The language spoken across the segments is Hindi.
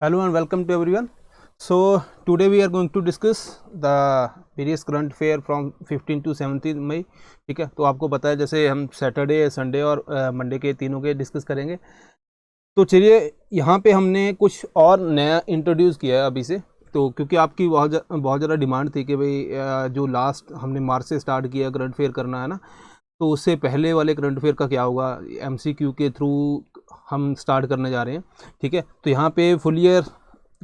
Hello and welcome to everyone. So today we are going to discuss the various current affair from 15 to 17 मई. ठीक है, तो आपको पता है जैसे हम सैटरडे, संडे और मंडे के तीनों के डिस्कस करेंगे. तो चलिए यहाँ पे हमने कुछ और नया इंट्रोड्यूस किया है अभी से. तो क्योंकि आपकी बहुत ज़्यादा डिमांड थी कि भाई जो लास्ट हमने मार्च से स्टार्ट किया करंट अफेयर करना है ना, तो उससे पहले वाले करंट अफेयर का क्या होगा, एमसीक्यू के थ्रू हम स्टार्ट करने जा रहे हैं. ठीक है, तो यहाँ पे full year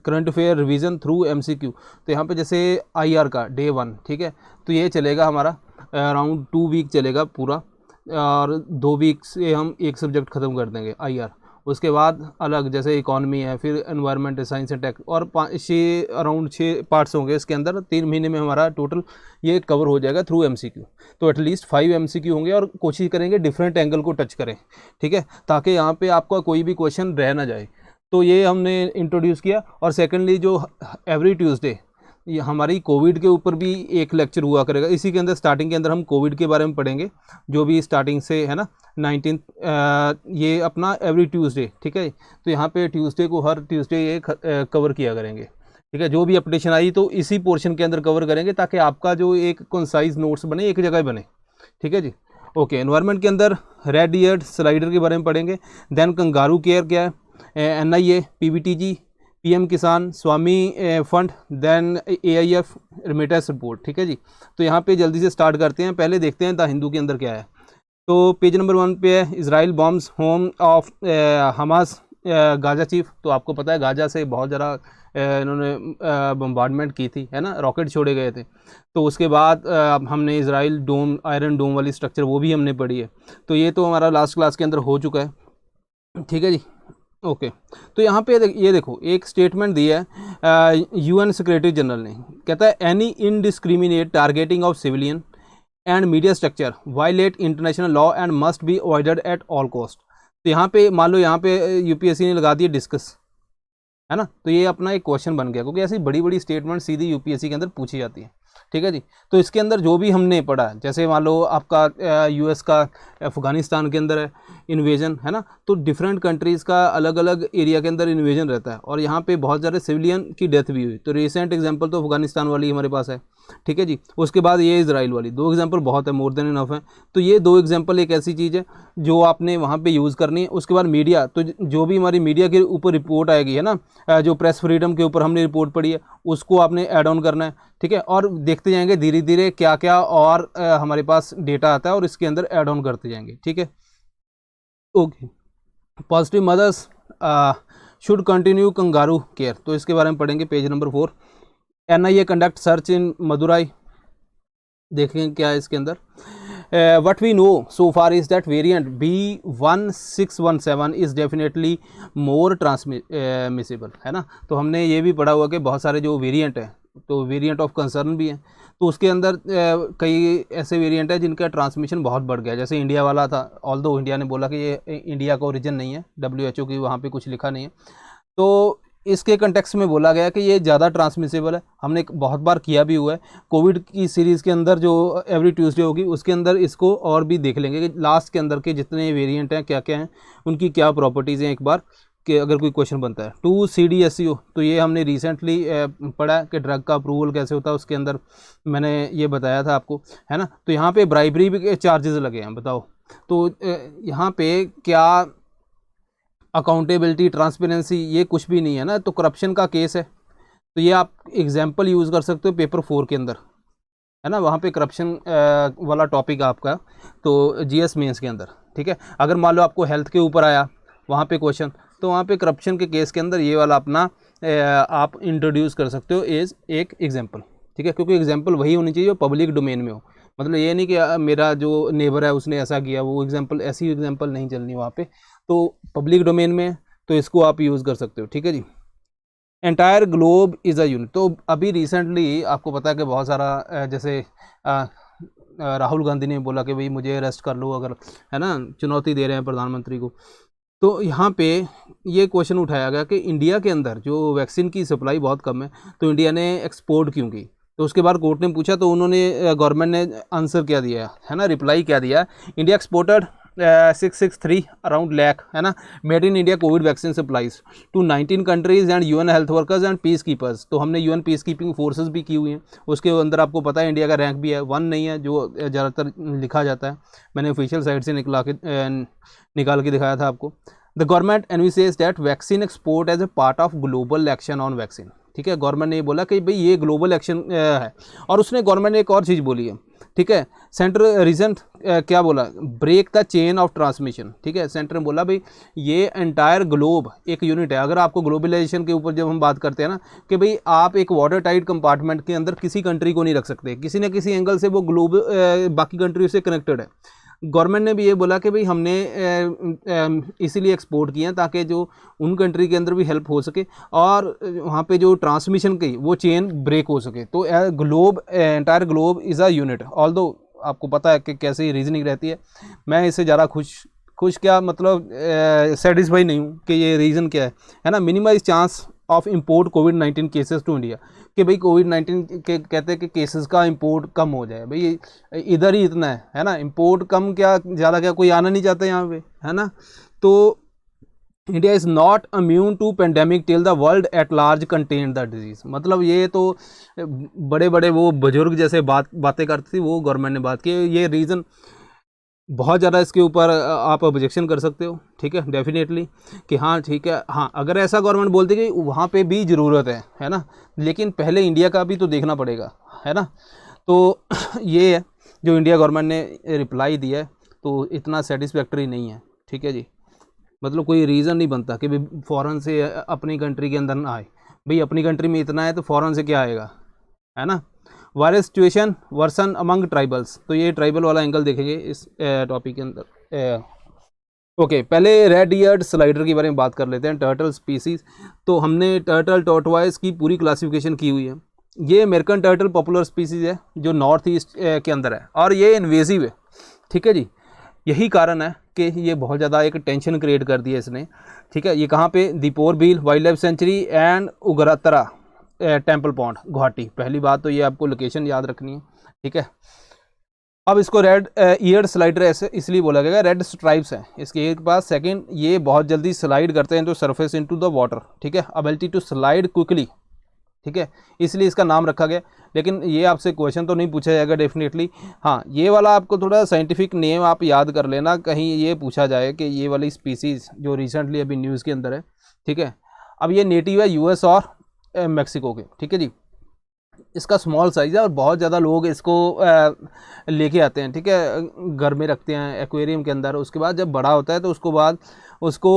current affair revision through MCQ. तो यहाँ पे जैसे आईआर का डे 1, ठीक है, तो ये चलेगा हमारा अराउंड 2 वीक चलेगा पूरा, और 2 वीक से हम एक सब्जेक्ट ख़त्म कर देंगे आईआर. उसके बाद अलग जैसे इकोनॉमी है, फिर एनवायरनमेंट, साइंस एंड टेक, और अराउंड 6 पार्ट्स होंगे इसके अंदर. 3 महीने में हमारा टोटल ये कवर हो जाएगा थ्रू एमसीक्यू. तो एटलीस्ट 5 एमसीक्यू होंगे और कोशिश करेंगे डिफरेंट एंगल को टच करें. ठीक है, ताकि यहाँ पे आपका कोई भी क्वेश्चन रह ना जाए. तो ये हमने इंट्रोड्यूस किया. और सेकेंडली जो एवरी ट्यूसडे ये हमारी कोविड के ऊपर भी एक लेक्चर हुआ करेगा. इसी के अंदर स्टार्टिंग के अंदर हम कोविड के बारे में पढ़ेंगे, जो भी स्टार्टिंग से है ना 19 ये अपना एवरी ट्यूसडे. ठीक है, तो यहाँ पे ट्यूसडे को हर ट्यूसडे ये कवर किया करेंगे. ठीक है, जो भी अपडेशन आई तो इसी पोर्शन के अंदर कवर करेंगे, ताकि आपका जो एक कंसाइज नोट्स बने, एक जगह बने. ठीक है जी. ओके, एनवायरनमेंट के अंदर रेड ईयर्ड स्लाइडर के बारे में पढ़ेंगे. देन कंगारू केयर क्या है, NIA, PBTG, PM Kisan, Swami fund, then AIF remittance report. ठीक है जी. तो यहाँ पे जल्दी से स्टार्ट करते हैं. पहले देखते हैं द हिंदू के अंदर क्या है. तो पेज नंबर 1 पे है Israel bombs home of Hamas Gaza chief. तो आपको पता है गाजा से बहुत ज़्यादा इन्होंने बम्बार्डमेंट की थी, है ना, रॉकेट छोड़े गए थे. तो उसके बाद हमने इजराइल डोम, आयरन डोम वाली स्ट्रक्चर, वो भी हमने पढ़ी है. तो ये तो हमारा लास्ट क्लास के अंदर हो चुका है. ठीक है जी. ओके, तो यहाँ पे ये देखो एक स्टेटमेंट दिया है यूएन सेक्रेटरी जनरल ने. कहता है any indiscriminate targeting of civilian and media structure violate international law and must be avoided at all cost. तो यहाँ पे मान लो यहाँ पे यूपीएससी ने लगा दिया डिस्कस, है ना. तो ये अपना एक क्वेश्चन बन गया, क्योंकि ऐसी बड़ी बड़ी स्टेटमेंट सीधी यूपीएससी के अंदर पूछी जाती है. ठीक है जी. तो इसके अंदर जो भी हमने पढ़ा, जैसे मान लो आपका यूएस का अफ़गानिस्तान के अंदर है इन्वेजन, है ना. तो डिफरेंट कंट्रीज़ का अलग अलग एरिया के अंदर इन्वेजन रहता है, और यहाँ पे बहुत ज़्यादा सिविलियन की डेथ भी हुई. तो रिसेंट एग्जांपल तो अफ़गानिस्तान वाली हमारे पास है. ठीक है जी. उसके बाद ये इजराइल वाली. 2 एग्जांपल बहुत है, मोर देन इनफ है. तो ये 2 एग्जांपल एक ऐसी चीज़ है जो आपने वहाँ पे यूज़ करनी है. उसके बाद मीडिया, तो जो भी हमारी मीडिया के ऊपर रिपोर्ट आएगी, है ना, जो प्रेस फ्रीडम के ऊपर हमने रिपोर्ट पढ़ी है, उसको आपने ऐड ऑन करना है. ठीक है, और देखते जाएंगे धीरे धीरे क्या क्या और हमारे पास डेटा आता है, और इसके अंदर ऐड ऑन करते जाएंगे. ठीक है. Okay, positive mothers should continue kangaroo care. तो इसके बारे में पढ़ेंगे page number 4. NIA conduct search in Madurai. देखेंगे क्या है इसके अंदर. what we know so far is that variant B1617 is definitely more transmissible, है ना. तो हमने ये भी पढ़ा हुआ कि बहुत सारे जो वेरिएंट हैं, तो वेरिएंट ऑफ कंसर्न भी हैं. तो उसके अंदर कई ऐसे वेरिएंट है जिनका ट्रांसमिशन बहुत बढ़ गया. जैसे इंडिया वाला था, ऑल्दो इंडिया ने बोला कि ये इंडिया का ओरिजिन नहीं है, WHO की वहाँ पे कुछ लिखा नहीं है. तो इसके कंटेक्स्ट में बोला गया कि ये ज़्यादा ट्रांसमिसेबल है. हमने बहुत बार किया भी हुआ है. कोविड की सीरीज़ के अंदर जो एवरी ट्यूसडे होगी, उसके अंदर इसको और भी देख लेंगे कि लास्ट के अंदर के जितने वेरिएंट हैं क्या क्या हैं, उनकी क्या प्रॉपर्टीज़ हैं, एक बार कि अगर कोई क्वेश्चन बनता है. 2 CDSCO. तो ये हमने रिसेंटली पढ़ा कि ड्रग का अप्रूवल कैसे होता है, उसके अंदर मैंने ये बताया था आपको, है ना. तो यहाँ पे ब्राइबरी भी चार्जेस लगे हैं, बताओ. तो यहाँ पे क्या अकाउंटेबिलिटी, ट्रांसपेरेंसी, ये कुछ भी नहीं है ना. तो करप्शन का केस है. तो ये आप एग्जांपल यूज़ कर सकते हो पेपर 4 के अंदर, है ना. वहाँ पे करप्शन वाला टॉपिक आपका, तो जीएस मेंस के अंदर. ठीक है, अगर मान लो आपको हेल्थ के ऊपर आया वहाँ पे क्वेश्चन, तो वहाँ पे करप्शन के केस के अंदर ये वाला अपना आप इंट्रोड्यूस कर सकते हो एज एक एग्जाम्पल. ठीक है, क्योंकि एग्जाम्पल वही होनी चाहिए जो पब्लिक डोमेन में हो. मतलब ये नहीं कि मेरा जो नेबर है उसने ऐसा किया, वो एग्जाम्पल, ऐसी एग्जाम्पल नहीं चलनी वहाँ पे. तो पब्लिक डोमेन में तो इसको आप यूज़ कर सकते हो. ठीक है जी. Entire globe is a unit. तो अभी रिसेंटली आपको पता है कि बहुत सारा जैसे राहुल गांधी ने बोला कि भाई मुझे अरेस्ट कर लो अगर, है ना, चुनौती दे रहे हैं प्रधानमंत्री को. तो यहाँ पे ये क्वेश्चन उठाया गया कि इंडिया के अंदर जो वैक्सीन की सप्लाई बहुत कम है, तो इंडिया ने एक्सपोर्ट क्यों की. तो उसके बाद कोर्ट ने पूछा, तो उन्होंने गवर्नमेंट ने आंसर क्या दिया है ना, रिप्लाई क्या दिया. इंडिया एक्सपोर्टेड 663 अराउंड लैख, है ना, made in India covid vaccine supplies to 19 countries and UN health workers and peacekeepers. तो हमने यूएन पीस कीपिंग फोर्सेस भी की हुई हैं, उसके अंदर आपको पता है इंडिया का रैंक भी है, 1 नहीं है जो ज़्यादातर लिखा जाता है, मैंने ऑफिशियल साइट से निकाल के दिखाया था आपको। The government envisages that vaccine export as a part of global action on vaccine. ठीक है, गवर्नमेंट ने ये बोला कि भाई ये ग्लोबल एक्शन है। और उसने गवर्नमेंट ने एक और चीज़ बोली है, ठीक है, सेंटर रीजन क्या बोला, break the chain of transmission. ठीक है, सेंटर ने बोला भाई ये एंटायर ग्लोब एक यूनिट है। अगर आपको ग्लोबलाइजेशन के ऊपर जब हम बात करते हैं ना कि भाई आप एक वाटर टाइट कंपार्टमेंट के अंदर किसी कंट्री को नहीं रख सकते, किसी न किसी एंगल से वो ग्लोब बाकी कंट्री से कनेक्टेड है। गवर्नमेंट ने भी ये बोला कि भाई हमने इसीलिए एक्सपोर्ट किया ताकि जो उन कंट्री के अंदर भी हेल्प हो सके और वहाँ पे जो ट्रांसमिशन की वो चेन ब्रेक हो सके। तो globe, entire globe is a unit. Although आपको पता है कि कैसे रीजनिंग रहती है, मैं इससे ज़्यादा खुश क्या मतलब सेटिस्फाई नहीं हूँ कि ये रीज़न क्या है ना। मिनिमाइज चांस ऑफ इम्पोर्ट कोविड-19 केसेस टू इंडिया, कि भाई कोविड-19 के कहते हैं कि केसेस का इंपोर्ट कम हो जाए। भाई इधर ही इतना है ना, इंपोर्ट कम क्या ज़्यादा क्या, कोई आना नहीं चाहता यहाँ पे, है ना। तो India is not immune to pandemic till the world at large contain the disease. मतलब ये तो बड़े बड़े वो बुजुर्ग जैसे बातें करती थी, वो गवर्नमेंट ने बात की। ये रीज़न बहुत ज़्यादा इसके ऊपर आप ऑब्जेक्शन कर सकते हो, ठीक है, डेफिनेटली कि हाँ ठीक है, हाँ अगर ऐसा गवर्नमेंट बोलती कि वहाँ पे भी ज़रूरत है ना, लेकिन पहले इंडिया का भी तो देखना पड़ेगा, है ना। तो ये है जो इंडिया गवर्नमेंट ने रिप्लाई दिया है, तो इतना सेटिस्फैक्टरी नहीं है, ठीक है जी। मतलब कोई रीज़न नहीं बनता कि भाई फ़ॉरेन से अपनी कंट्री के अंदर ना आए। भाई अपनी कंट्री में इतना है तो फ़ॉरेन से क्या आएगा, है ना। Virus situation version among tribals, तो ये ट्राइबल वाला एंगल देखेंगे इस टॉपिक के अंदर। ओके, पहले रेड ईयर्ड स्लाइडर के बारे में बात कर लेते हैं, टर्टल स्पीसीज। तो हमने टर्टल टॉर्टवाइज की पूरी क्लासिफिकेशन की हुई है। ये अमेरिकन टर्टल पॉपुलर स्पीसीज है जो नॉर्थ ईस्ट के अंदर है और ये इन्वेजिव है, ठीक है जी। यही कारण है कि ये बहुत ज़्यादा एक टेंशन क्रिएट कर दी है इसने, ठीक है। ये कहाँ पे, Deepor Beel wildlife sanctuary and Ugratara temple pond, Guwahati. पहली बात तो ये आपको लोकेशन याद रखनी है, ठीक है। अब इसको रेड ईयर्ड स्लाइडर ऐसे इसलिए बोला गया, रेड स्ट्राइप्स हैं इसके पास। सेकंड, ये बहुत जल्दी स्लाइड करते हैं तो सरफेस इनटू द वाटर, ठीक है, एबिलिटी टू स्लाइड क्विकली, ठीक है, इसलिए इसका नाम रखा गया। लेकिन ये आपसे क्वेश्चन तो नहीं पूछा जाएगा डेफिनेटली। हाँ, ये वाला आपको थोड़ा साइंटिफिक नेम आप याद कर लेना, कहीं ये पूछा जाए कि ये वाली स्पीसीज़ जो रिसेंटली अभी न्यूज़ के अंदर है, ठीक है। अब ये नेटिव है यूएस और मैक्सिको के, ठीक है जी। इसका स्मॉल साइज़ है और बहुत ज़्यादा लोग इसको लेके आते हैं, ठीक है, घर में रखते हैं एक्वेरियम के अंदर। उसके बाद जब बड़ा होता है तो उसको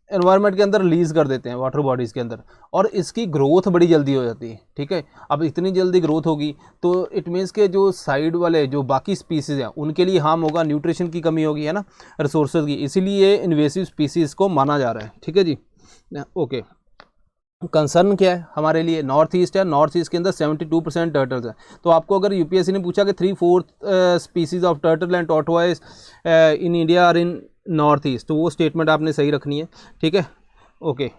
एनवायरनमेंट के अंदर रिलीज़ कर देते हैं वाटर बॉडीज़ के अंदर, और इसकी ग्रोथ बड़ी जल्दी हो जाती है, ठीक है। अब इतनी जल्दी ग्रोथ होगी तो इट मीन्स के जो साइड वाले जो बाकी स्पीसीज़ हैं उनके लिए हार्म होगा, न्यूट्रिशन की कमी होगी, है ना, रिसोर्सेज की, इसीलिए इन्वेसिव स्पीसीज़ को माना जा रहा है, ठीक है जी। ओके, कंसर्न क्या है हमारे लिए, नॉर्थ ईस्ट है, नॉर्थ ईस्ट के अंदर 72% टर्टल्स हैं। तो आपको अगर यूपीएससी ने पूछा कि 3/4 species of turtle and tortoise in India और इन नॉर्थ ईस्ट, तो वो स्टेटमेंट आपने सही रखनी है, ठीक है। ओके,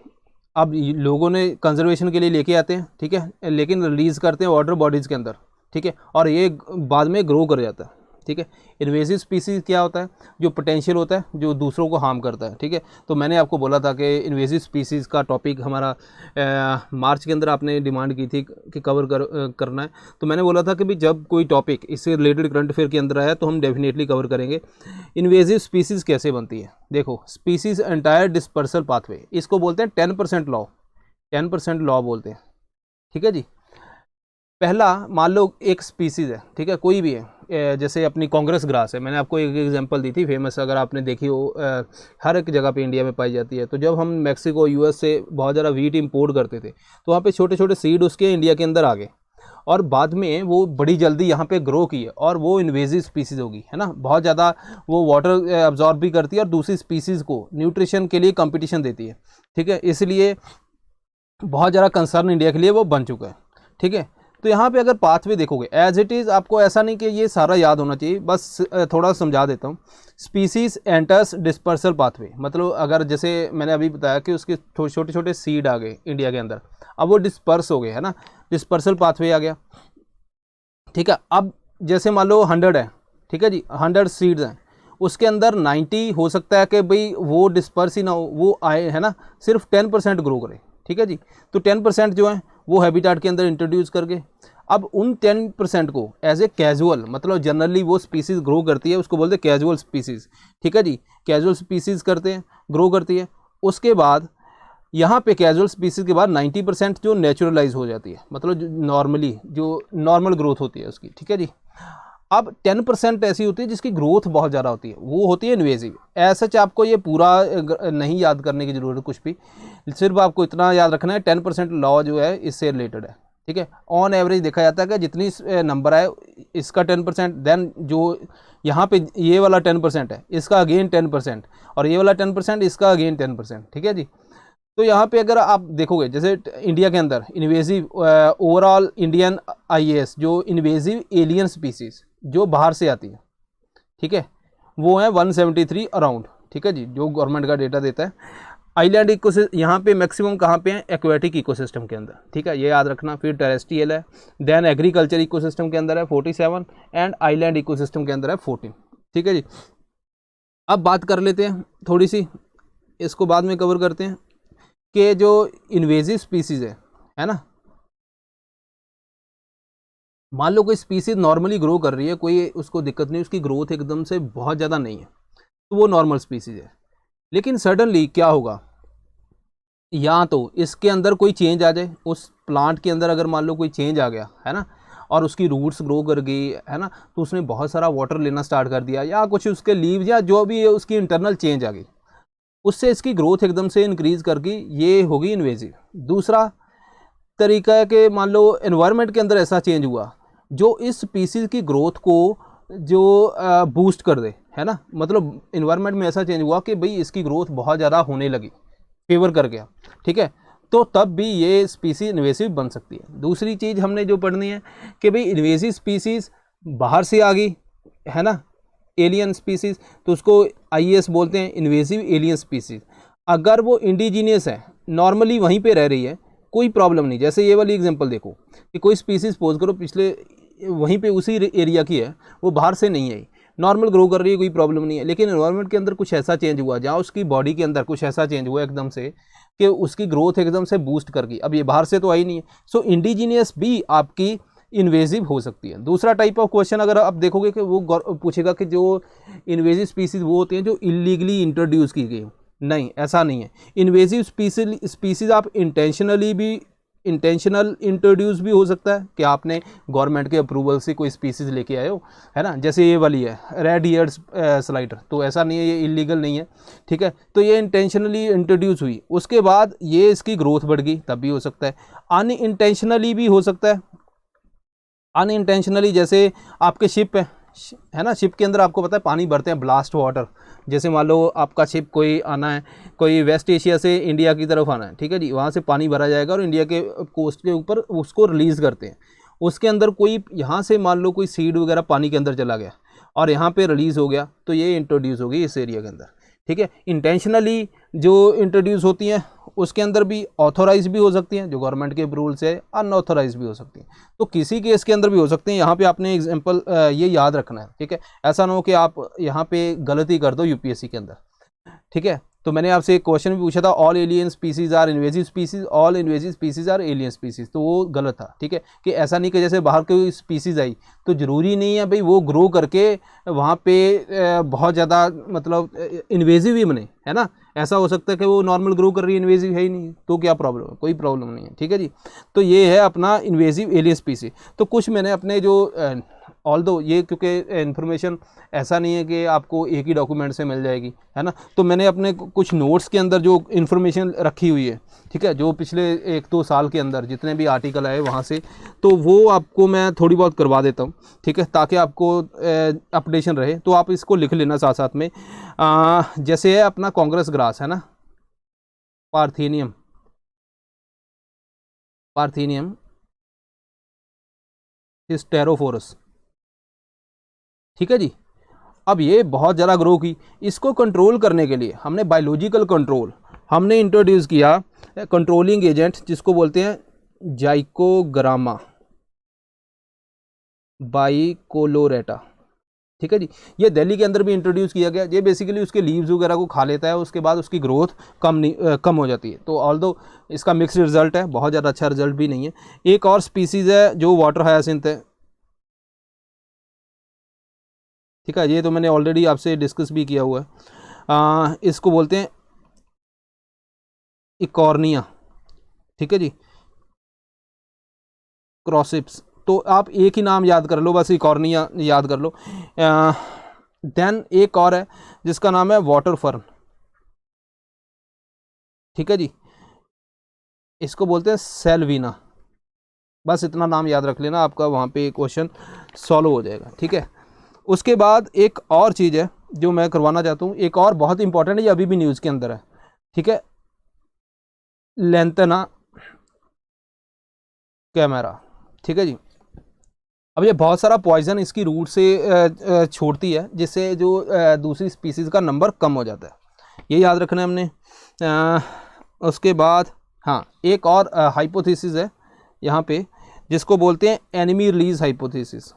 अब लोगों ने कंजर्वेशन के लिए लेके आते हैं, ठीक है, लेकिन रिलीज़ करते हैं वाटर बॉडीज़ के अंदर, ठीक है, और ये बाद में ग्रो कर जाता है, ठीक है। इन्वेसिव स्पीसीज़ क्या होता है, जो पोटेंशियल होता है, जो दूसरों को हार्म करता है, ठीक है। तो मैंने आपको बोला था कि इन्वेसिव स्पीसीज़ का टॉपिक हमारा मार्च के अंदर आपने डिमांड की थी कि कवर करना है। तो मैंने बोला था कि भाई जब कोई टॉपिक इससे रिलेटेड करंट अफेयर के अंदर आया तो हम डेफिनेटली कवर करेंगे। इन्वेसिव स्पीसीज़ कैसे बनती है, देखो, स्पीसीज़ एंटायर डिस्पर्सल पाथवे, इसको बोलते हैं 10% लॉ, 10% लॉ बोलते हैं, ठीक है जी। पहला, मान लो एक स्पीसीज़ है, ठीक है, कोई भी है, जैसे अपनी कांग्रेस ग्रास है, मैंने आपको एक एग्जांपल दी थी फेमस, अगर आपने देखी हो, हर एक जगह पे इंडिया में पाई जाती है। तो जब हम मैक्सिको यूएस से बहुत ज़्यादा वीट इंपोर्ट करते थे तो वहाँ पे छोटे छोटे सीड उसके इंडिया के अंदर आ गए और बाद में वो बड़ी जल्दी यहाँ पे ग्रो की है और वो इन्वेजिव स्पीसीज़ होगी, है ना, बहुत ज़्यादा वो वाटर अब्जॉर्ब भी करती है और दूसरी स्पीसीज़ को न्यूट्रिशन के लिए कंपटीशन देती है, ठीक है। इसलिए बहुत ज़्यादा कंसर्न इंडिया के लिए वो बन चुका है, ठीक है। तो यहाँ पे अगर पाथवे देखोगे एज इट इज़, आपको ऐसा नहीं कि ये सारा याद होना चाहिए, बस थोड़ा समझा देता हूँ। स्पीसीज एंटर्स डिस्पर्सल पाथवे, मतलब अगर जैसे मैंने अभी बताया कि उसके छोटे छोटे सीड आ गए इंडिया के अंदर, अब वो डिस्पर्स हो गए, है ना, डिस्पर्सल पाथवे आ गया, ठीक है। अब जैसे मान लो 100 है, ठीक है जी, 100 सीड्स हैं, उसके अंदर 90 हो सकता है कि भाई वो डिस्पर्स ही ना हो, वो आए है ना, सिर्फ 10% ग्रो करे, ठीक है जी। तो 10% जो है वो हैबिटेट के अंदर इंट्रोड्यूस करके अब उन 10% को एज ए कैजुअल, मतलब जनरली वो स्पीसीज ग्रो करती है, उसको बोलते हैं कैजुअल स्पीसीज, ठीक है जी। कैजुअल स्पीसीज करते हैं, ग्रो करती है। उसके बाद यहाँ पे कैजुअल स्पीसीज के बाद 90% जो नेचुरलाइज हो जाती है, मतलब जो नॉर्मली जो नॉर्मल ग्रोथ होती है उसकी, ठीक है जी। अब 10% ऐसी होती है जिसकी ग्रोथ बहुत ज़्यादा होती है, वो होती है इन्वेजिव। ऐसा आपको ये पूरा नहीं याद करने की ज़रूरत कुछ भी, सिर्फ आपको इतना याद रखना है 10% लॉ जो है इससे रिलेटेड है, ठीक है। ऑन एवरेज देखा जाता है कि जितनी नंबर आए इसका 10%, देन जो यहाँ पे ये वाला 10% है इसका अगेन 10%, और ये वाला 10% इसका अगेन 10%, ठीक है जी। तो यहाँ पे अगर आप देखोगे जैसे इंडिया के अंदर इन्वेजिव ओवरऑल इंडियन आईएएस जो इन्वेजिव एलियन स्पीसीज जो बाहर से आती है, ठीक है, वो है 173 अराउंड, ठीक है जी, जो गवर्नमेंट का डेटा देता है। आइलैंड इकोसिस्टम यहाँ पे मैक्सिमम कहाँ पे है, एक्वेटिक इकोसिस्टम के अंदर, ठीक है, ये याद रखना। फिर टेरेस्ट्रियल है, देन एग्रीकल्चर इकोसिस्टम के अंदर है 47, एंड आइलैंड इकोसिस्टम के अंदर है 14, ठीक है जी। अब बात कर लेते हैं थोड़ी सी, इसको बाद में कवर करते हैं कि जो इन्वेजिव स्पीसीज है ना, मान लो कोई स्पीसीज नॉर्मली ग्रो कर रही है, कोई उसको दिक्कत नहीं, उसकी ग्रोथ एकदम से बहुत ज़्यादा नहीं है, तो वो नॉर्मल स्पीसीज है। लेकिन सडनली क्या होगा, या तो इसके अंदर कोई चेंज आ जाए, उस प्लांट के अंदर अगर मान लो कोई चेंज आ गया है ना, और उसकी रूट्स ग्रो कर गई है ना, तो उसने बहुत सारा वाटर लेना स्टार्ट कर दिया, या कुछ उसके लीव्स या जो भी है उसकी इंटरनल चेंज आ गई, उससे इसकी ग्रोथ एकदम से इंक्रीज करके ये होगी इन्वेजिव। दूसरा तरीका है कि मान लो एनवायरनमेंट के अंदर ऐसा चेंज हुआ जो इस स्पीसीज की ग्रोथ को जो बूस्ट कर दे, है ना, मतलब एनवायरनमेंट में ऐसा चेंज हुआ कि भाई इसकी ग्रोथ बहुत ज़्यादा होने लगी, फेवर कर गया, ठीक है, तो तब भी ये स्पीसीज इन्वेसिव बन सकती है। दूसरी चीज़ हमने जो पढ़नी है कि भाई इन्वेसिव स्पीसीज बाहर से आ गई, है ना, एलियन स्पीसीज, तो उसको आईएएस बोलते हैं, इन्वेसिव एलियन स्पीसीज। अगर वो इंडिजीनियस है, नॉर्मली वहीं पे रह रही है, कोई प्रॉब्लम नहीं। जैसे ये वाली एग्जांपल देखो कि कोई स्पीसीज पोज करो पिछले वहीं पे उसी एरिया की है, वो बाहर से नहीं आई, नॉर्मल ग्रो कर रही है, कोई प्रॉब्लम नहीं है। लेकिन एनवायरनमेंट के अंदर कुछ ऐसा चेंज हुआ, जहाँ उसकी बॉडी के अंदर कुछ ऐसा चेंज हुआ एकदम से कि उसकी ग्रोथ एकदम से बूस्ट कर गई। अब ये बाहर से तो आई नहीं है, सो इंडिजीनियस भी आपकी इन्वेजिव हो सकती है। दूसरा टाइप ऑफ क्वेश्चन अगर आप देखोगे कि वो पूछेगा कि जो इन्वेजिव स्पीसीज वो होती हैं जो इलीगली इंट्रोड्यूस की गई, नहीं, ऐसा नहीं है। इन्वेजिव स्पीसीज आप इंटेंशनल इंट्रोड्यूस भी हो सकता है कि आपने गवर्नमेंट के अप्रूवल से कोई स्पीसीज लेके आए हो, है ना, जैसे ये वाली है रेड ईयर्ड स्लाइडर, तो ऐसा नहीं है, ये इलीगल नहीं है, ठीक है, तो ये इंटेंशनली इंट्रोड्यूस हुई, उसके बाद ये इसकी ग्रोथ बढ़ गई, तब भी हो सकता है। अनइंटेंशनली भी हो सकता है। अनइंटेंशनली जैसे आपके शिप है ना, शिप के अंदर आपको पता है पानी भरते हैं, ब्लास्ट वाटर, जैसे मान लो आपका शिप कोई आना है, कोई वेस्ट एशिया से इंडिया की तरफ आना है, ठीक है जी, वहाँ से पानी भरा जाएगा और इंडिया के कोस्ट के ऊपर उसको रिलीज़ करते हैं। उसके अंदर कोई यहाँ से मान लो कोई सीड वगैरह पानी के अंदर चला गया और यहाँ पे रिलीज़ हो गया, तो ये इंट्रोड्यूस होगी इस एरिया के अंदर, ठीक है। इंटेंशनली जो इंट्रोड्यूस होती हैं उसके अंदर भी ऑथोराइज भी हो सकती हैं, जो गवर्नमेंट के रूल से, अनऑथोराइज भी हो सकती हैं, तो किसी केस के अंदर भी हो सकते हैं। यहाँ पे आपने एग्जांपल ये याद रखना है, ठीक है, ऐसा ना हो कि आप यहाँ पे गलती कर दो यूपीएससी के अंदर, ठीक है। तो मैंने आपसे एक क्वेश्चन भी पूछा था, all alien species are invasive species, all invasive species are alien species, तो वो गलत था, ठीक है, कि ऐसा नहीं कि जैसे बाहर कोई स्पीसीज आई तो ज़रूरी नहीं है भाई वो ग्रो करके वहाँ पे बहुत ज़्यादा मतलब इन्वेजिव ही बने, है ना। ऐसा हो सकता है कि वो नॉर्मल ग्रो कर रही है, इन्वेजिव है ही नहीं, तो क्या प्रॉब्लम है, कोई प्रॉब्लम नहीं है, ठीक है जी। तो ये है अपना इन्वेजिव एलियन स्पीसीज। तो कुछ मैंने अपने जो ऑल्दो ये, क्योंकि इन्फॉर्मेशन ऐसा नहीं है कि आपको एक ही डॉक्यूमेंट से मिल जाएगी, है ना, तो मैंने अपने कुछ नोट्स के अंदर जो इन्फॉर्मेशन रखी हुई है, ठीक है, जो पिछले 1-2 साल के अंदर जितने भी आर्टिकल आए वहाँ से, तो वो आपको मैं थोड़ी बहुत करवा देता हूँ, ठीक है, ताकि आपको अपडेशन रहे। तो आप इसको लिख लेना साथ साथ में। जैसे है अपना कांग्रेस ग्रास, है ना, पार्थेनियम हिस्टेरोफोरस, ठीक है जी। अब ये बहुत ज़्यादा ग्रो की, इसको कंट्रोल करने के लिए हमने बायोलॉजिकल कंट्रोल हमने इंट्रोड्यूस किया, कंट्रोलिंग एजेंट जिसको बोलते हैं जाइकोग्रामा बाइकोलोरेटा, ठीक है जी। ये दिल्ली के अंदर भी इंट्रोड्यूस किया गया। ये बेसिकली उसके लीव्स वगैरह को खा लेता है, उसके बाद उसकी ग्रोथ कम हो जाती है। तो ऑल्दो इसका मिक्स्ड रिजल्ट है, बहुत ज़्यादा अच्छा रिजल्ट भी नहीं है। एक और स्पीसीज़ है जो वाटर हायासिंथ है, ठीक है, ये तो मैंने ऑलरेडी आपसे डिस्कस भी किया हुआ है। इसको बोलते हैं इकॉर्निया, ठीक है जी, क्रॉसिप्स। तो आप एक ही नाम याद कर लो, बस इकॉर्निया याद कर लो। देन एक और है जिसका नाम है वाटर फर्न, ठीक है जी, इसको बोलते हैं सेल्विना। बस इतना नाम याद रख लेना, आपका वहाँ पे क्वेश्चन सॉल्व हो जाएगा, ठीक है। उसके बाद एक और चीज़ है जो मैं करवाना चाहता हूँ, एक और बहुत इंपॉर्टेंट है, ये अभी भी न्यूज़ के अंदर है, ठीक है, लेंथना कैमरा, ठीक है जी। अब ये बहुत सारा पॉइजन इसकी रूट से छोड़ती है, जिससे जो दूसरी स्पीसीज़ का नंबर कम हो जाता है, ये याद रखना है हमने। उसके बाद हाँ, एक और हाइपोथेसिस है यहाँ पे जिसको बोलते हैं enemy release hypothesis.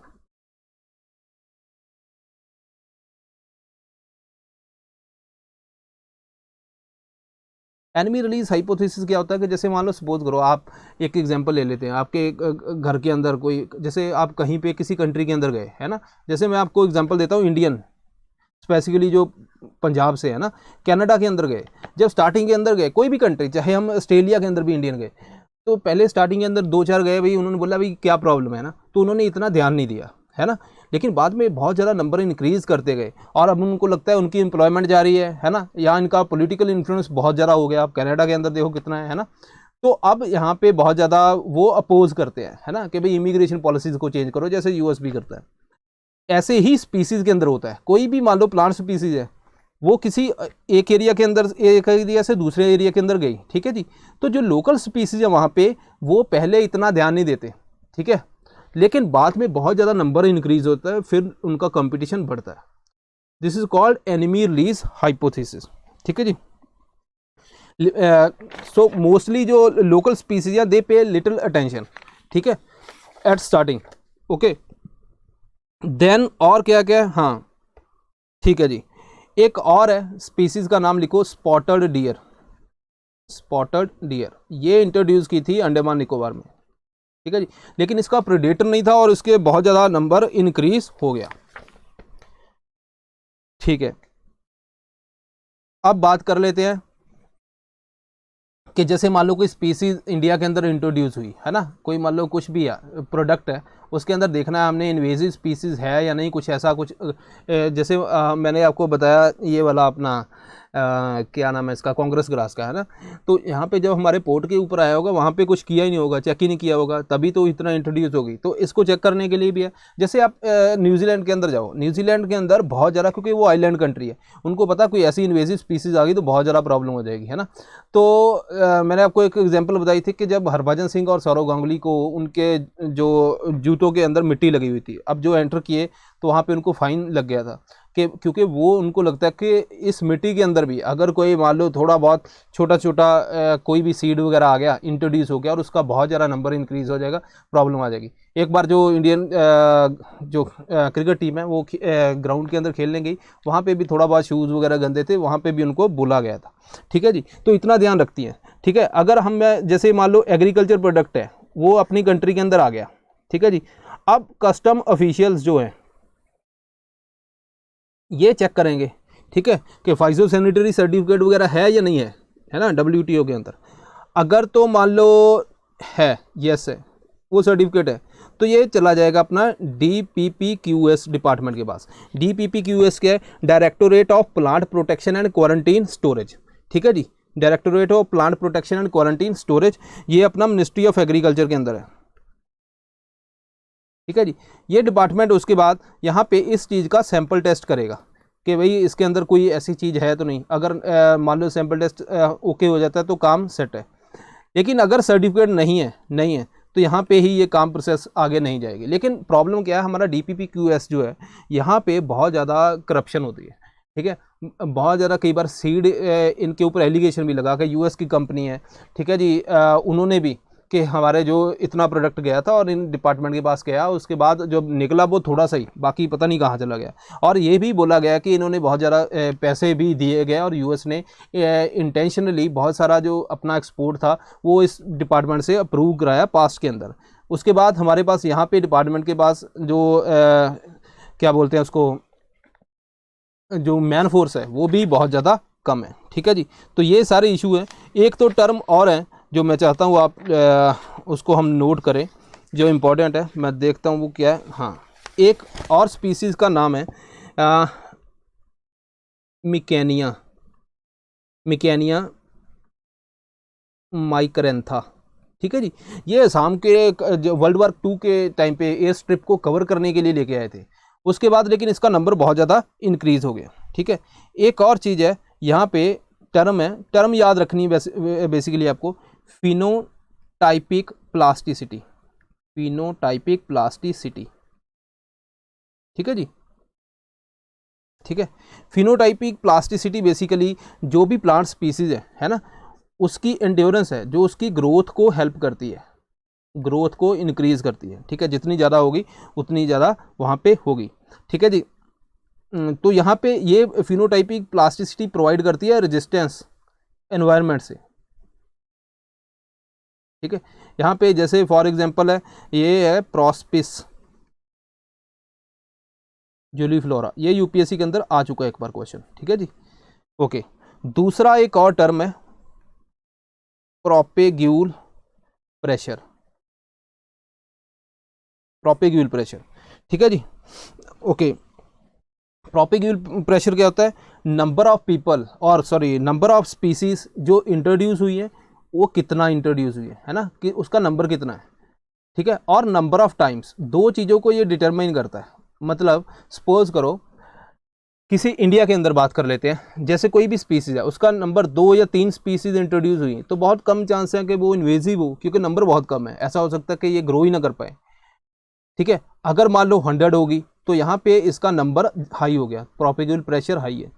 Enemy release hypothesis क्या होता है कि जैसे मान लो सपोज करो, आप एक एग्जांपल ले लेते हैं, आपके घर के अंदर कोई, जैसे आप कहीं पे किसी कंट्री के अंदर गए है ना, जैसे मैं आपको एग्जांपल देता हूँ इंडियन, स्पेसिफिकली जो पंजाब से है ना, कनाडा के अंदर गए, जब स्टार्टिंग के अंदर गए कोई भी कंट्री, चाहे हम ऑस्ट्रेलिया के अंदर भी इंडियन गए, तो पहले स्टार्टिंग के अंदर 2-4 गए भाई, उन्होंने बोला भाई क्या प्रॉब्लम है ना, तो उन्होंने इतना ध्यान नहीं दिया है ना, लेकिन बाद में बहुत ज़्यादा नंबर इंक्रीज़ करते गए और अब उनको लगता है उनकी एम्प्लॉयमेंट जा रही है ना, या इनका पॉलिटिकल इन्फ्लुएंस बहुत ज़्यादा हो गया। आप कनाडा के अंदर देखो कितना है ना, तो अब यहाँ पे बहुत ज़्यादा वो अपोज करते हैं है ना, कि भाई इमिग्रेशन पॉलिसीज़ को चेंज करो, जैसे यूएस भी करता है। ऐसे ही स्पीसीज़ के अंदर होता है, कोई भी मान लो प्लांट स्पीसीज़ है, वो किसी एक एरिया के अंदर, एक एरिया से दूसरे एरिया के अंदर गई, ठीक है जी, तो जो लोकल स्पीसीज है वहाँ पे वो पहले इतना ध्यान नहीं देते, ठीक है, लेकिन बाद में बहुत ज़्यादा नंबर इंक्रीज होता है, फिर उनका कंपटीशन बढ़ता है। This is called enemy release hypothesis, ठीक है जी। सो मोस्टली जो लोकल स्पीसीज है दे पे लिटिल अटेंशन, ठीक है, एट स्टार्टिंग, ओके। देन और क्या क्या, हाँ ठीक है जी, एक और है स्पीसीज का नाम लिखो, स्पॉटेड डियर। स्पॉटेड डियर ये इंट्रोड्यूस की थी अंडमान निकोबार में, ठीक है जी, लेकिन इसका प्रेडेटर नहीं था और इसके बहुत ज़्यादा नंबर इंक्रीज हो गया, ठीक है। अब बात कर लेते हैं कि जैसे मान लो कोई स्पीसीज इंडिया के अंदर इंट्रोड्यूस हुई है ना, कोई मान लो कुछ भी है प्रोडक्ट है, उसके अंदर देखना है हमने इन्वेजिव स्पीसीज है या नहीं, कुछ ऐसा कुछ जैसे मैंने आपको बताया ये वाला अपना क्या नाम है इसका, कांग्रेस ग्रास का है ना, तो यहाँ पे जब हमारे पोर्ट के ऊपर आया होगा वहाँ पे कुछ किया ही नहीं होगा, चेक ही नहीं किया होगा, तभी तो इतना इंट्रोड्यूस होगी, तो इसको चेक करने के लिए भी है। जैसे आप न्यूजीलैंड के अंदर जाओ, न्यूजीलैंड के अंदर बहुत ज़्यादा, क्योंकि वो आइलैंड कंट्री है, उनको पता कोई ऐसी इन्वेजिव स्पीसीज आ गई तो बहुत ज़्यादा प्रॉब्लम हो जाएगी है ना। तो मैंने आपको एक एग्जांपल बताई थी कि जब हरभजन सिंह और सौरव गांगुली को उनके जो जूतों के अंदर मिट्टी लगी हुई थी, अब जो एंटर किए तो वहाँ पे उनको फाइन लग गया था, कि क्योंकि वो उनको लगता है कि इस मिट्टी के अंदर भी अगर कोई मान लो थोड़ा बहुत छोटा छोटा कोई भी सीड वगैरह आ गया, इंट्रोड्यूस हो गया और उसका बहुत ज़्यादा नंबर इंक्रीज हो जाएगा, प्रॉब्लम आ जाएगी। एक बार जो इंडियन जो क्रिकेट टीम है वो ग्राउंड के अंदर खेलने गई, वहाँ पे भी थोड़ा बहुत शूज़ वगैरह गंदे थे, वहाँ पे भी उनको बोला गया था, ठीक है जी। तो इतना ध्यान रखती हैं, ठीक है। अगर हम जैसे मान लो एग्रीकल्चर प्रोडक्ट है वो अपनी कंट्री के अंदर आ गया, ठीक है जी, अब कस्टम ऑफिशियल्स जो हैं ये चेक करेंगे, ठीक है, कि फाइजो सैनिटरी सर्टिफिकेट वगैरह है या नहीं है ना WTO के अंदर। अगर तो मान लो है, यस है, वो सर्टिफिकेट है, तो ये चला जाएगा अपना DPPQS डिपार्टमेंट के पास। DPPQS क्या है, directorate of plant protection and quarantine storage, ठीक है जी, directorate of plant protection and quarantine storage, ये अपना मिनिस्ट्री ऑफ एग्रीकल्चर के अंदर है, ठीक है जी। ये डिपार्टमेंट उसके बाद यहाँ पे इस चीज़ का सैंपल टेस्ट करेगा कि भाई इसके अंदर कोई ऐसी चीज़ है तो नहीं। अगर मान लो सैंपल टेस्ट ओके हो जाता है तो काम सेट है, लेकिन अगर सर्टिफिकेट नहीं है तो यहाँ पे ही ये काम प्रोसेस आगे नहीं जाएगी। लेकिन प्रॉब्लम क्या है, हमारा DPPQS जो है यहाँ पे बहुत ज़्यादा करप्शन होती है, ठीक है, बहुत ज़्यादा। कई बार सीड इनके ऊपर एलिगेशन भी लगा कि US की कंपनी है, ठीक है जी, उन्होंने भी कि हमारे जो इतना प्रोडक्ट गया था और इन डिपार्टमेंट के पास गया, उसके बाद जब निकला वो थोड़ा सा ही, बाकी पता नहीं कहाँ चला गया। और ये भी बोला गया कि इन्होंने बहुत ज़्यादा पैसे भी दिए गए और यूएस ने इंटेंशनली बहुत सारा जो अपना एक्सपोर्ट था वो इस डिपार्टमेंट से अप्रूव कराया पास्ट के अंदर। उसके बाद हमारे पास यहाँ पे डिपार्टमेंट के पास जो क्या बोलते हैं उसको, जो मैन फोर्स है वो भी बहुत ज़्यादा कम है। ठीक है जी, तो ये सारे इशू हैं। एक तो टर्म और हैं जो मैं चाहता हूँ आप उसको हम नोट करें, जो इम्पोर्टेंट है। मैं देखता हूँ वो क्या है। हाँ, एक और स्पीसीज़ का नाम है मिकेनिया माइकरेंथा। ठीक है जी, ये असम के जो वर्ल्ड वार 2 के टाइम पे एयर स्ट्रिप को कवर करने के लिए लेके आए थे। उसके बाद लेकिन इसका नंबर बहुत ज़्यादा इंक्रीज़ हो गया। ठीक है, एक और चीज़ है यहाँ पे, टर्म है, टर्म याद रखनी है बेसिकली आपको, फिनोटाइपिक प्लास्टिसिटी। ठीक है जी, ठीक है। फिनोटाइपिक प्लास्टिसिटी बेसिकली जो भी प्लांट स्पीसीज है ना, उसकी एंड्योरेंस है, जो उसकी ग्रोथ को हेल्प करती है, ग्रोथ को इंक्रीज करती है। ठीक है, जितनी ज़्यादा होगी उतनी ज़्यादा वहाँ पे होगी। ठीक है जी, तो यहाँ पे ये फिनोटाइपिक प्लास्टिसिटी प्रोवाइड करती है रेजिस्टेंस एनवायरनमेंट से। ठीक है, यहाँ पे जैसे फॉर एग्जांपल है, ये है प्रोस्पिस जूलीफ्लोरा, ये यूपीएससी के अंदर आ चुका है एक बार क्वेश्चन। ठीक है जी, ओके। दूसरा एक और टर्म है प्रोपेग्यूल प्रेशर। ठीक है जी, ओके। प्रोपेग्यूल प्रेशर क्या होता है? नंबर ऑफ पीपल और नंबर ऑफ स्पीसीज जो इंट्रोड्यूस हुई है, वो कितना इंट्रोड्यूस हुई है ना, कि उसका नंबर कितना है। ठीक है, और नंबर ऑफ टाइम्स, दो चीज़ों को ये डिटरमाइन करता है। मतलब सपोज करो किसी इंडिया के अंदर बात कर लेते हैं, जैसे कोई भी स्पीसीज है, उसका नंबर 2 या 3 स्पीसीज इंट्रोड्यूस हुई तो बहुत कम चांस है कि वो इन्वेजिव हो, क्योंकि नंबर बहुत कम है। ऐसा हो सकता है कि ये ग्रो ही ना कर पाए। ठीक है, अगर मान लो 100 होगी तो यहाँ पे इसका नंबर हाई हो गया, प्रोपेग्यूल प्रेशर हाई है।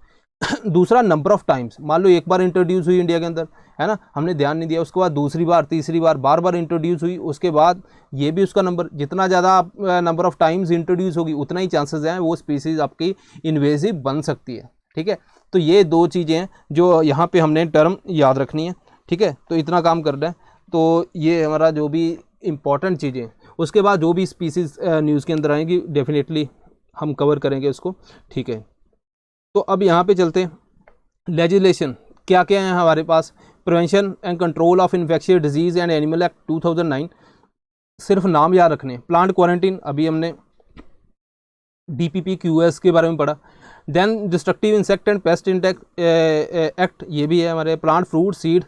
दूसरा नंबर ऑफ टाइम्स, मान लो एक बार इंट्रोड्यूस हुई इंडिया के अंदर, है ना, हमने ध्यान नहीं दिया, उसके बाद दूसरी बार, तीसरी बार, बार बार इंट्रोड्यूस हुई, उसके बाद ये भी उसका नंबर, जितना ज़्यादा नंबर ऑफ टाइम्स इंट्रोड्यूस होगी उतना ही चांसेस हैं वो स्पीसीज आपकी इन्वेजिव बन सकती है। ठीक है, तो ये दो चीज़ें हैं जो यहाँ पे हमने टर्म याद रखनी है। ठीक है, तो इतना काम करना है। तो ये हमारा जो भी इम्पॉर्टेंट चीज़ें, उसके बाद जो भी स्पीसीज न्यूज़ के अंदर आएंगी डेफिनेटली हम कवर करेंगे उसको। ठीक है, तो अब यहाँ पे चलते हैं, लेजिस्लेशन क्या क्या है हमारे पास। Prevention and control of infectious disease and animal act 2009, सिर्फ नाम याद रखने। प्लांट क्वारंटीन, अभी हमने DPPQS के बारे में पढ़ा। Then destructive insect and pest act, ये भी है हमारे। प्लांट फ्रूट सीड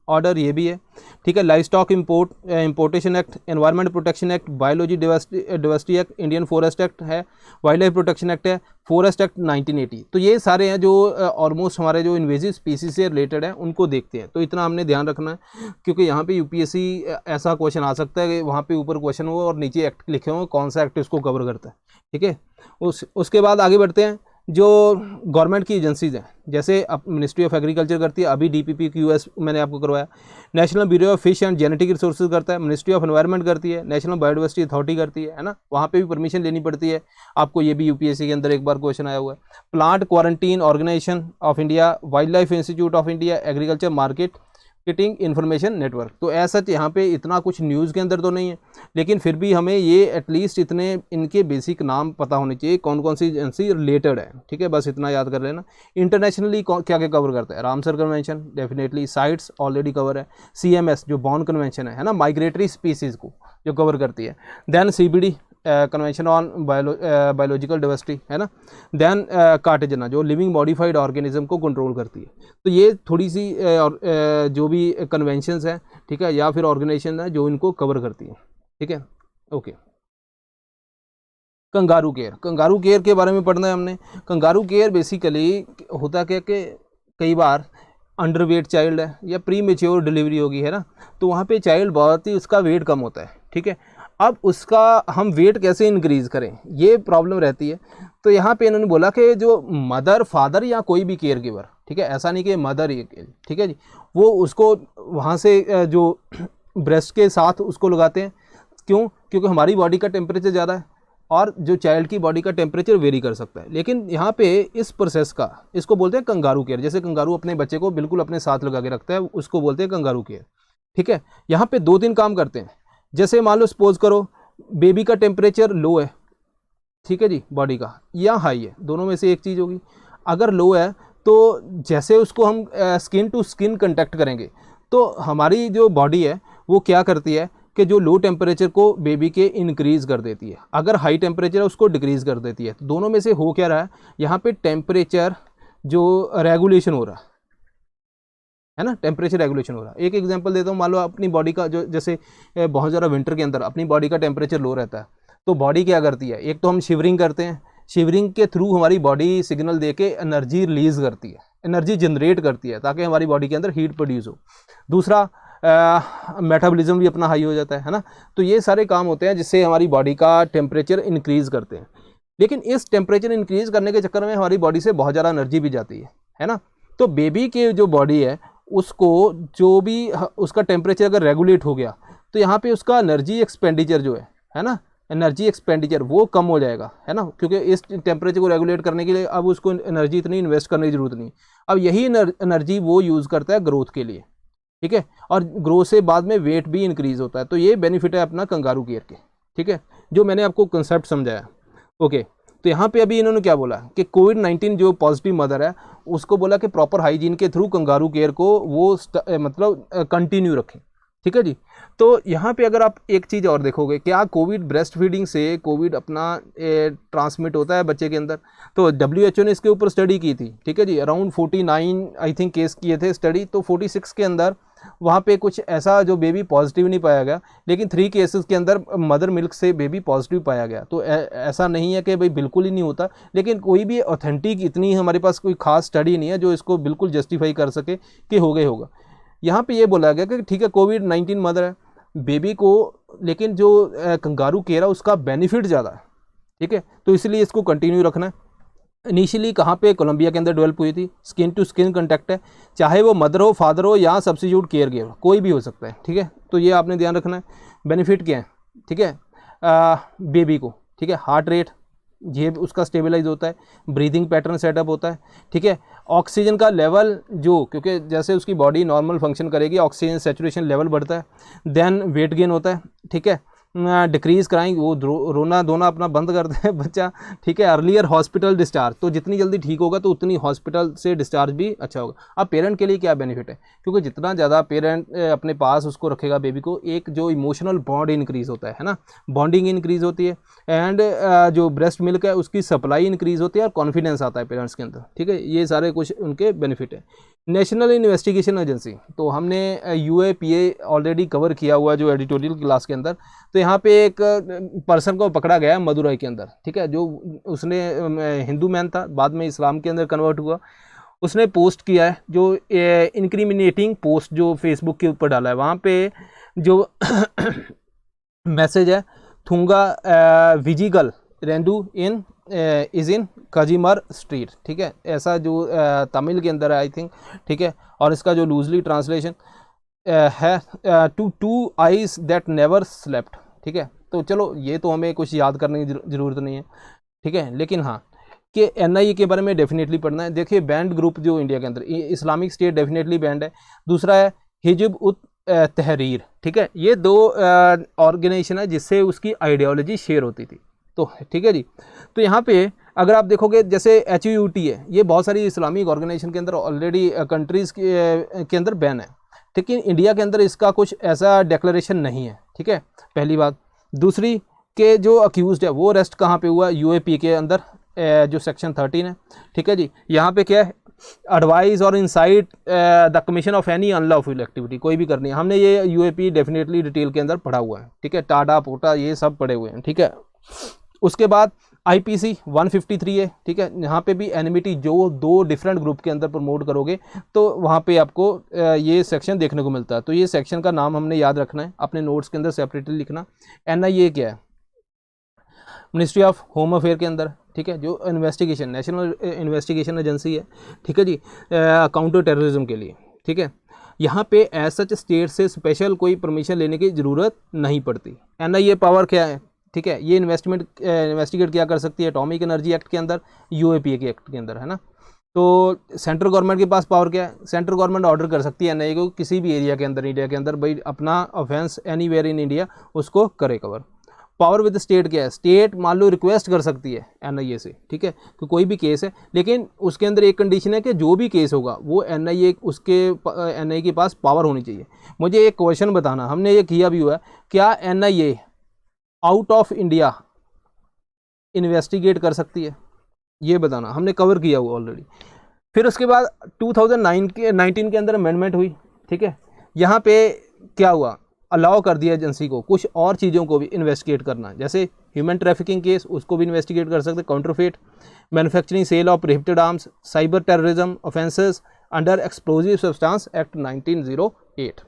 ऑर्डर, ये भी है। ठीक है, live stock importation act, environment protection act, biology diversity act, Indian forest act है, वाइल्ड लाइफ प्रोटेक्शन एक्ट है, फॉरेस्ट एक्ट 1980। तो ये सारे हैं जो ऑलमोस्ट हमारे जो इन्वेजिव स्पीसीज से रिलेटेड है, उनको देखते हैं। तो इतना हमने ध्यान रखना है, क्योंकि यहाँ पे यूपीएससी ऐसा क्वेश्चन आ सकता है कि वहाँ पे ऊपर क्वेश्चन हो और नीचे एक्ट लिखे हो, कौन सा एक्ट इसको कवर करता है। ठीक है, उसके बाद आगे बढ़ते हैं। जो गवर्नमेंट की एजेंसीज हैं, जैसे अब मिनिस्ट्री ऑफ एग्रीकल्चर करती है, अभी DPPQS मैंने आपको करवाया। National bureau of fish and genetic resources करता है। मिनिस्ट्री ऑफ एनवायरनमेंट करती है। नेशनल बायोडाइवर्सिटी अथॉरिटी करती है ना, वहाँ पे भी परमिशन लेनी पड़ती है आपको। ये भी यूपीएससी के अंदर एक बार क्वेश्चन आया हुआ है। Plant quarantine organisation of India, wildlife institute of India, agriculture marketing information network. तो ऐसा यहाँ पे इतना कुछ न्यूज़ के अंदर तो नहीं है, लेकिन फिर भी हमें ये एटलीस्ट इतने इनके बेसिक नाम पता होने चाहिए, कौन कौन सी एजेंसी रिलेटेड है। ठीक है, बस इतना याद कर लेना। इंटरनेशनली क्या क्या कवर करता है? Ramsar convention definitely, sites already cover है। CMS जो बॉर्न कन्वेंशन है ना, माइग्रेटरी स्पीसीज़ को जो कवर करती है। Then CBD convention on biological diversity, है ना। देन कार्टेजना जो लिविंग मॉडिफाइड ऑर्गेनिज्म को कंट्रोल करती है। तो ये थोड़ी सी जो भी कन्वेंशंस हैं, ठीक है, या फिर ऑर्गेनाइजेशन है जो इनको कवर करती है। ठीक है, ओके। कंगारू केयर के बारे में पढ़ना है हमने। कंगारू केयर बेसिकली होता क्या कि कई बार अंडरवेट चाइल्ड है या प्री मेच्योर डिलीवरी होगी, है ना, तो वहाँ पे चाइल्ड बहुत ही, उसका वेट कम होता है। ठीक है, अब उसका हम वेट कैसे इंक्रीज़ करें, ये प्रॉब्लम रहती है। तो यहाँ पे इन्होंने बोला कि जो मदर फादर या कोई भी केयर गिवर, ठीक है, ऐसा नहीं कि मदर ही, ठीक है जी, वो उसको वहाँ से जो ब्रेस्ट के साथ उसको लगाते हैं। क्यों? क्योंकि हमारी बॉडी का टेम्परेचर ज़्यादा है और जो चाइल्ड की बॉडी का टेम्परेचर वेरी कर सकता है। लेकिन यहाँ पे इस प्रोसेस का, इसको बोलते हैं कंगारू केयर। जैसे कंगारू अपने बच्चे को बिल्कुल अपने साथ लगा के रखता है, उसको बोलते हैं कंगारू केयर। ठीक है, यहाँ पे 2-3 काम करते हैं। जैसे मान लो सपोज करो बेबी का टेम्परेचर लो है, ठीक है जी, बॉडी का, या हाई है, दोनों में से एक चीज़ होगी। अगर लो है तो जैसे उसको हम स्किन टू स्किन कंटेक्ट करेंगे तो हमारी जो बॉडी है वो क्या करती है कि जो लो टेम्परेचर को बेबी के इंक्रीज़ कर देती है, अगर हाई टेम्परेचर है उसको डिक्रीज़ कर देती है। तो दोनों में से हो क्या रहा है, यहाँ पे टेम्परेचर जो रेगुलेशन हो रहा है ना, टेम्परेचर रेगुलेशन हो रहा है। एक एग्जांपल देता हूँ, मान लो अपनी बॉडी का जो, जैसे बहुत ज़्यादा विंटर के अंदर अपनी बॉडी का टेम्परेचर लो रहता है, तो बॉडी क्या करती है, एक तो हम शिवरिंग करते हैं, शिवरिंग के थ्रू हमारी बॉडी सिग्नल दे के एनर्जी रिलीज़ करती है, एनर्जी जनरेट करती है ताकि हमारी बॉडी के अंदर हीट प्रोड्यूस हो। दूसरा मेटाबॉलिज्म भी अपना हाई हो जाता है ना। तो ये सारे काम होते हैं जिससे हमारी बॉडी का टेम्परेचर इंक्रीज़ करते हैं। लेकिन इस टेम्परेचर इंक्रीज़ करने के चक्कर में हमारी बॉडी से बहुत ज़्यादा एनर्जी भी जाती है ना। तो बेबी के जो बॉडी है उसको जो भी उसका टेम्परेचर अगर रेगुलेट हो गया तो यहाँ पे उसका एनर्जी एक्सपेंडिचर जो है ना, एनर्जी एक्सपेंडिचर वो कम हो जाएगा, है ना, क्योंकि इस टेम्परेचर को रेगुलेट करने के लिए अब उसको एनर्जी इतनी इन्वेस्ट करने की ज़रूरत नहीं। अब यही एनर्जी वो यूज़ करता है ग्रोथ के लिए, ठीक है, और ग्रोथ से बाद में वेट भी इंक्रीज़ होता है। तो ये बेनिफिट है अपना कंगारू केयर के, ठीक है, जो मैंने आपको कंसेप्ट समझाया। ओके, तो यहाँ पे अभी इन्होंने क्या बोला कि कोविड-19 जो पॉजिटिव मदर है उसको बोला कि प्रॉपर हाइजीन के थ्रू कंगारू केयर को वो मतलब कंटिन्यू रखें, ठीक है जी। तो यहाँ पे अगर आप एक चीज़ और देखोगे, क्या कोविड ब्रेस्ट फीडिंग से कोविड अपना ट्रांसमिट होता है बच्चे के अंदर? तो WHO ने इसके ऊपर स्टडी की थी, ठीक है जी, अराउंड 49 आई थिंक केस किए थे स्टडी। तो 46 के अंदर वहाँ पे कुछ ऐसा जो बेबी पॉजिटिव नहीं पाया गया, लेकिन 3 केसेस के अंदर मदर मिल्क से बेबी पॉजिटिव पाया गया। तो ऐसा नहीं है कि भाई बिल्कुल ही नहीं होता, लेकिन कोई भी ऑथेंटिक इतनी हमारे पास कोई खास स्टडी नहीं है जो इसको बिल्कुल जस्टिफाई कर सके कि हो गए होगा। यहाँ पे ये बोला गया कि ठीक है कोविड-19 मदर है बेबी को, लेकिन जो कंगारू केयर है उसका बेनिफिट ज़्यादा है, ठीक है, तो इसलिए इसको कंटिन्यू रखना है। इनिशियली कहाँ पे, कोलंबिया के अंदर डेवलप हुई थी। स्किन टू स्किन कंटेक्ट है, चाहे वो मदर हो, फादर हो या सब्सिट्यूट केयर गिवर, कोई भी हो सकता है, ठीक है। तो ये आपने ध्यान रखना है। बेनिफिट क्या है, ठीक है, बेबी को, ठीक है, हार्ट रेट ये उसका स्टेबलाइज होता है, ब्रीदिंग पैटर्न सेटअप होता है, ठीक है, ऑक्सीजन का लेवल जो, क्योंकि जैसे उसकी बॉडी नॉर्मल फंक्शन करेगी ऑक्सीजन सेचुरेशन लेवल बढ़ता है। देन वेट गेन होता है, ठीक है, डिक्रीज़ कराएंगे वो रोना धोना अपना बंद करते हैं बच्चा, ठीक है। अर्लियर हॉस्पिटल डिस्चार्ज, तो जितनी जल्दी ठीक होगा तो उतनी हॉस्पिटल से डिस्चार्ज भी अच्छा होगा। अब पेरेंट के लिए क्या बेनिफिट है, क्योंकि जितना ज़्यादा पेरेंट अपने पास उसको रखेगा बेबी को, एक जो इमोशनल बॉन्ड इंक्रीज़ होता है ना, बॉन्डिंग इंक्रीज़ होती है, एंड जो ब्रेस्ट मिल्क है उसकी सप्लाई इंक्रीज़ होती है और कॉन्फिडेंस आता है पेरेंट्स के अंदर, ठीक है। ये सारे कुछ उनके बेनिफिट है। नेशनल इन्वेस्टिगेशन एजेंसी, तो हमने UAPA ऑलरेडी कवर किया हुआ जो एडिटोरियल क्लास के अंदर। तो यहाँ पे एक पर्सन को पकड़ा गया मदुरई के अंदर, ठीक है, जो उसने हिंदू मैन था, बाद में इस्लाम के अंदर कन्वर्ट हुआ। उसने पोस्ट किया है जो इंक्रिमिनेटिंग पोस्ट जो फेसबुक के ऊपर डाला है, वहाँ पे जो मैसेज है, थुंगा विजिगल रेंडू इन इज़ इन काजीमर स्ट्रीट, ठीक है, ऐसा जो तमिल के अंदर है आई थिंक, ठीक है। और इसका जो लूजली ट्रांसलेशन है two eyes that never slept, ठीक है। तो चलो ये तो हमें कुछ याद करने की ज़रूरत नहीं है, ठीक है, लेकिन हाँ कि NIA के बारे में डेफिनेटली पढ़ना है। देखिए बैंड ग्रुप जो इंडिया के अंदर, इस्लामिक स्टेट डेफिनेटली बैंड है, दूसरा है हिजब उत तहरीर, ठीक है, ये 2 ऑर्गेनाइजेशन है जिससे उसकी आइडियोलॉजी शेयर होती थी, तो ठीक है जी। तो यहाँ पे अगर आप देखोगे जैसे HUT है, ये बहुत सारी इस्लामिक ऑर्गेनाइजेशन के अंदर ऑलरेडी कंट्रीज़ के अंदर बैन है, लेकिन इंडिया के अंदर इसका कुछ ऐसा डिक्लेरेशन नहीं है, ठीक है, पहली बात। दूसरी के जो अक्यूज़ड है वो अरेस्ट कहाँ पे हुआ, UAP के अंदर जो सेक्शन 13 है, ठीक है जी। यहाँ पे क्या है, एडवाइस और insight the commission of any unlawful activity, कोई भी करनी है, हमने ये UAP डेफिनेटली डिटेल के अंदर पढ़ा हुआ है, ठीक है, टाटा पोटा ये सब पढ़े हुए हैं, ठीक है। उसके बाद IPC 153 है, ठीक है, यहाँ पे भी एनिमिटी जो 2 डिफरेंट ग्रुप के अंदर प्रमोट करोगे तो वहाँ पे आपको ये सेक्शन देखने को मिलता है। तो ये सेक्शन का नाम हमने याद रखना है, अपने नोट्स के अंदर सेपरेटली लिखना। NIA क्या है, मिनिस्ट्री ऑफ होम अफेयर के अंदर, ठीक है, जो इन्वेस्टिगेशन नेशनल इन्वेस्टिगेशन एजेंसी है, ठीक है जी, काउंटर टेररिज्म के लिए, ठीक है। यहाँ पे एज सच स्टेट से स्पेशल कोई परमिशन लेने की ज़रूरत नहीं पड़ती। NIA पावर क्या है, ठीक है, ये इन्वेस्टिगेट क्या कर सकती है, एटॉमिक एनर्जी एक्ट के अंदर, UAPA के एक्ट के अंदर, है ना। तो सेंट्रल गवर्नमेंट के पास पावर क्या है, सेंट्रल गवर्नमेंट ऑर्डर कर सकती है NIA को किसी भी एरिया के अंदर, इंडिया के अंदर, भाई अपना ऑफेंस एनीवेयर इन इंडिया उसको करे कवर। पावर विद स्टेट क्या है, स्टेट मान लो रिक्वेस्ट कर सकती है NIA से, ठीक है, कि कोई भी केस है, लेकिन उसके अंदर एक कंडीशन है कि जो भी केस होगा वो NIA के पास पावर होनी चाहिए। मुझे एक क्वेश्चन बताना, हमने ये किया भी हुआ है, क्या NIA out of India investigate कर सकती है, ये बताना, हमने कवर किया हुआ ऑलरेडी। फिर उसके बाद 2019 के अंदर अमेंडमेंट हुई, ठीक है, यहाँ पे क्या हुआ, अलाउ कर दिया एजेंसी को कुछ और चीज़ों को भी इन्वेस्टिगेट करना, जैसे ह्यूमन ट्रैफिकिंग केस, उसको भी इन्वेस्टिगेट कर सकते, counterfeit, manufacturing sale of prohibited arms, cyber terrorism offences under explosive substance act 1908,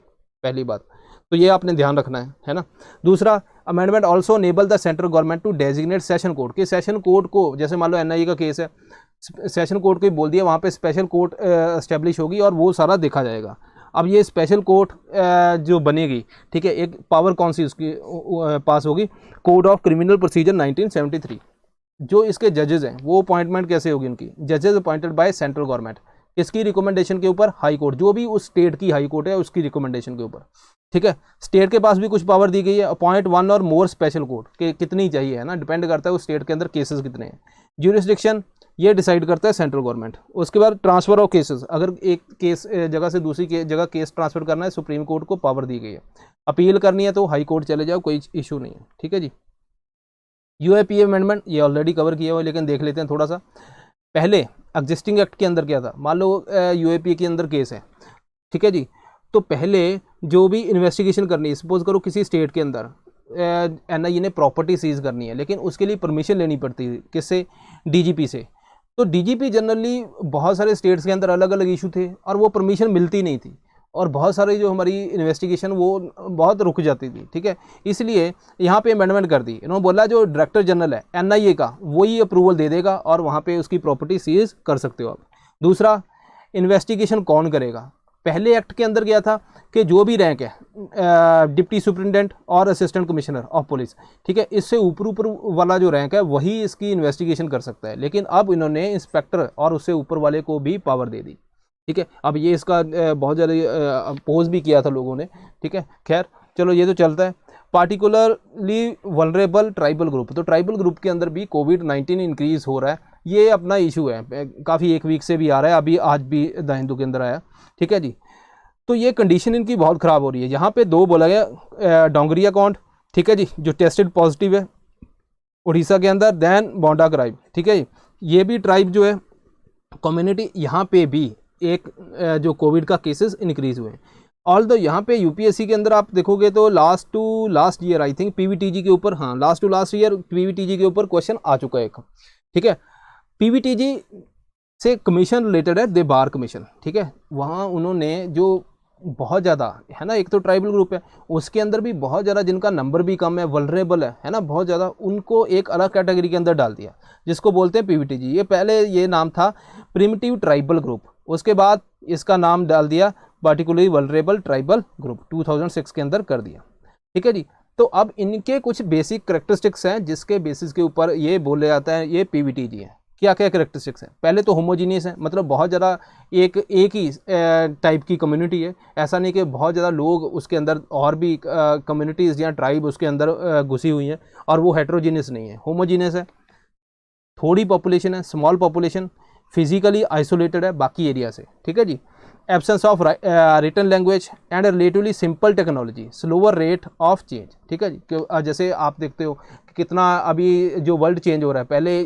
पहली बात तो ये आपने ध्यान रखना है ना। दूसरा, amendment also enable the central government to designate session court, के सेशन कोर्ट को, जैसे मान लो NIA का केस है, सेशन कोर्ट को बोल दिया वहाँ पे स्पेशल कोर्ट एस्टेब्लिश होगी और वो सारा देखा जाएगा। अब ये स्पेशल कोर्ट जो बनेगी, ठीक है, एक पावर कौन सी उसकी पास होगी, कोड ऑफ क्रिमिनल प्रोसीजर 1973। जो इसके जजेस हैं वो अपॉइंटमेंट कैसे होगी उनकी, जजेस अपॉइंटेड बाय सेंट्रल गवर्नमेंट, इसकी रिकमेंडेशन के ऊपर हाई कोर्ट, जो भी उस स्टेट की हाई कोर्ट है उसकी रिकमेंडेशन के ऊपर, ठीक है। स्टेट के पास भी कुछ पावर दी गई है, अपॉइंट 1 और मोर स्पेशल कोर्ट के कितनी चाहिए, है ना, डिपेंड करता है उस स्टेट के अंदर केसेस कितने हैं। ज्यूरिसडिक्शन ये डिसाइड करता है सेंट्रल गवर्नमेंट। उसके बाद ट्रांसफर ऑफ केसेस, अगर एक केस जगह से दूसरी जगह केस ट्रांसफर करना है, सुप्रीम कोर्ट को पावर दी गई है। अपील करनी है तो हाई कोर्ट चले जाओ, कोई इशू नहीं है, ठीक है जी। UAPA अमेंडमेंट ये ऑलरेडी कवर किया हुआ है, लेकिन देख लेते हैं थोड़ा सा। पहले एग्जिस्टिंग एक्ट के अंदर क्या था, मान लो UAPA के अंदर केस है, ठीक है जी, तो पहले जो भी इन्वेस्टिगेशन करनी है, सपोज करो किसी स्टेट के अंदर NIA ने प्रॉपर्टी सीज करनी है, लेकिन उसके लिए परमिशन लेनी पड़ती है किससे, DGP से। तो DGP जनरली बहुत सारे स्टेट्स के अंदर अलग अलग इशू थे और वो परमिशन मिलती नहीं थी, और बहुत सारे जो हमारी इन्वेस्टिगेशन वो बहुत रुक जाती थी, ठीक है। इसलिए यहाँ पे अमेंडमेंट कर दी, इन्होंने बोला जो डायरेक्टर जनरल है NIA का वही अप्रूवल दे देगा और वहाँ पे उसकी प्रॉपर्टी सीज कर सकते हो आप। दूसरा, इन्वेस्टिगेशन कौन करेगा, पहले एक्ट के अंदर क्या था कि जो भी रैंक है डिप्टी सुपरिटेंडेंट और असिस्टेंट कमिश्नर ऑफ पुलिस, ठीक है, इससे ऊपर वाला जो रैंक है वही इसकी इन्वेस्टिगेशन कर सकता है, लेकिन अब इन्होंने इंस्पेक्टर और उससे ऊपर वाले को भी पावर दे दी, ठीक है। अब ये इसका बहुत ज़्यादा अपोज भी किया था लोगों ने, ठीक है, खैर चलो ये तो चलता है। पार्टिकुलरली वल्नरेबल ट्राइबल ग्रुप, तो ट्राइबल ग्रुप के अंदर भी कोविड-19 इंक्रीज़ हो रहा है, ये अपना इशू है, काफ़ी एक वीक से भी आ रहा है, अभी आज भी द हिंदू के अंदर आया, ठीक है जी। तो ये कंडीशन इनकी बहुत ख़राब हो रही है। यहाँ पे 2 बोला गया, डोंगरिया कौंड, ठीक है जी, जो टेस्टेड पॉजिटिव है उड़ीसा के अंदर, दैन बोंडा ट्राइब, ठीक है जी, ये भी ट्राइब जो है कम्युनिटी, यहाँ पे भी एक जो कोविड का केसेस इंक्रीज़ हुए हैं। ऑल्दो यहाँ पे UPSC के अंदर आप देखोगे तो last to last year I think PVTG के ऊपर, हाँ last to last year PVTG के ऊपर क्वेश्चन आ चुका है एक, ठीक है। PVTG से कमीशन रिलेटेड है, दे बार कमीशन, ठीक है, वहाँ उन्होंने जो बहुत ज़्यादा है ना, एक तो ट्राइबल ग्रुप है, उसके अंदर भी बहुत ज़्यादा जिनका नंबर भी कम है, वल्नरेबल है ना, बहुत ज़्यादा, उनको एक अलग कैटेगरी के अंदर डाल दिया जिसको बोलते हैं PVTG। ये पहले ये नाम था प्रिमिटिव ट्राइबल ग्रुप, उसके बाद इसका नाम डाल दिया पार्टिकुलरली वल्नरेबल ट्राइबल ग्रुप, 2006 के अंदर कर दिया, ठीक है जी। तो अब इनके कुछ बेसिक करेक्टरिस्टिक्स हैं जिसके बेसिस के ऊपर ये बोले जाता है ये PVTG है। क्या क्या करेक्टरिस्टिक्स हैं, पहले तो होमोजीनियस है, मतलब बहुत ज़्यादा एक ही टाइप की कम्युनिटी है, ऐसा नहीं कि बहुत ज़्यादा लोग उसके अंदर और भी कम्युनिटीज़ या ट्राइब उसके अंदर घुसी हुई हैं, और वो हेट्रोजीनियस नहीं है, होमोजीनियस है। थोड़ी पॉपुलेशन है, स्मॉल पॉपुलेशन, फिजिकली आइसोलेटेड है बाकी एरिया से, ठीक है जी। Absence of written language and relatively simple technology, slower rate of change, ठीक है जी। जैसे आप देखते हो कि कितना अभी जो वर्ल्ड चेंज हो रहा है, पहले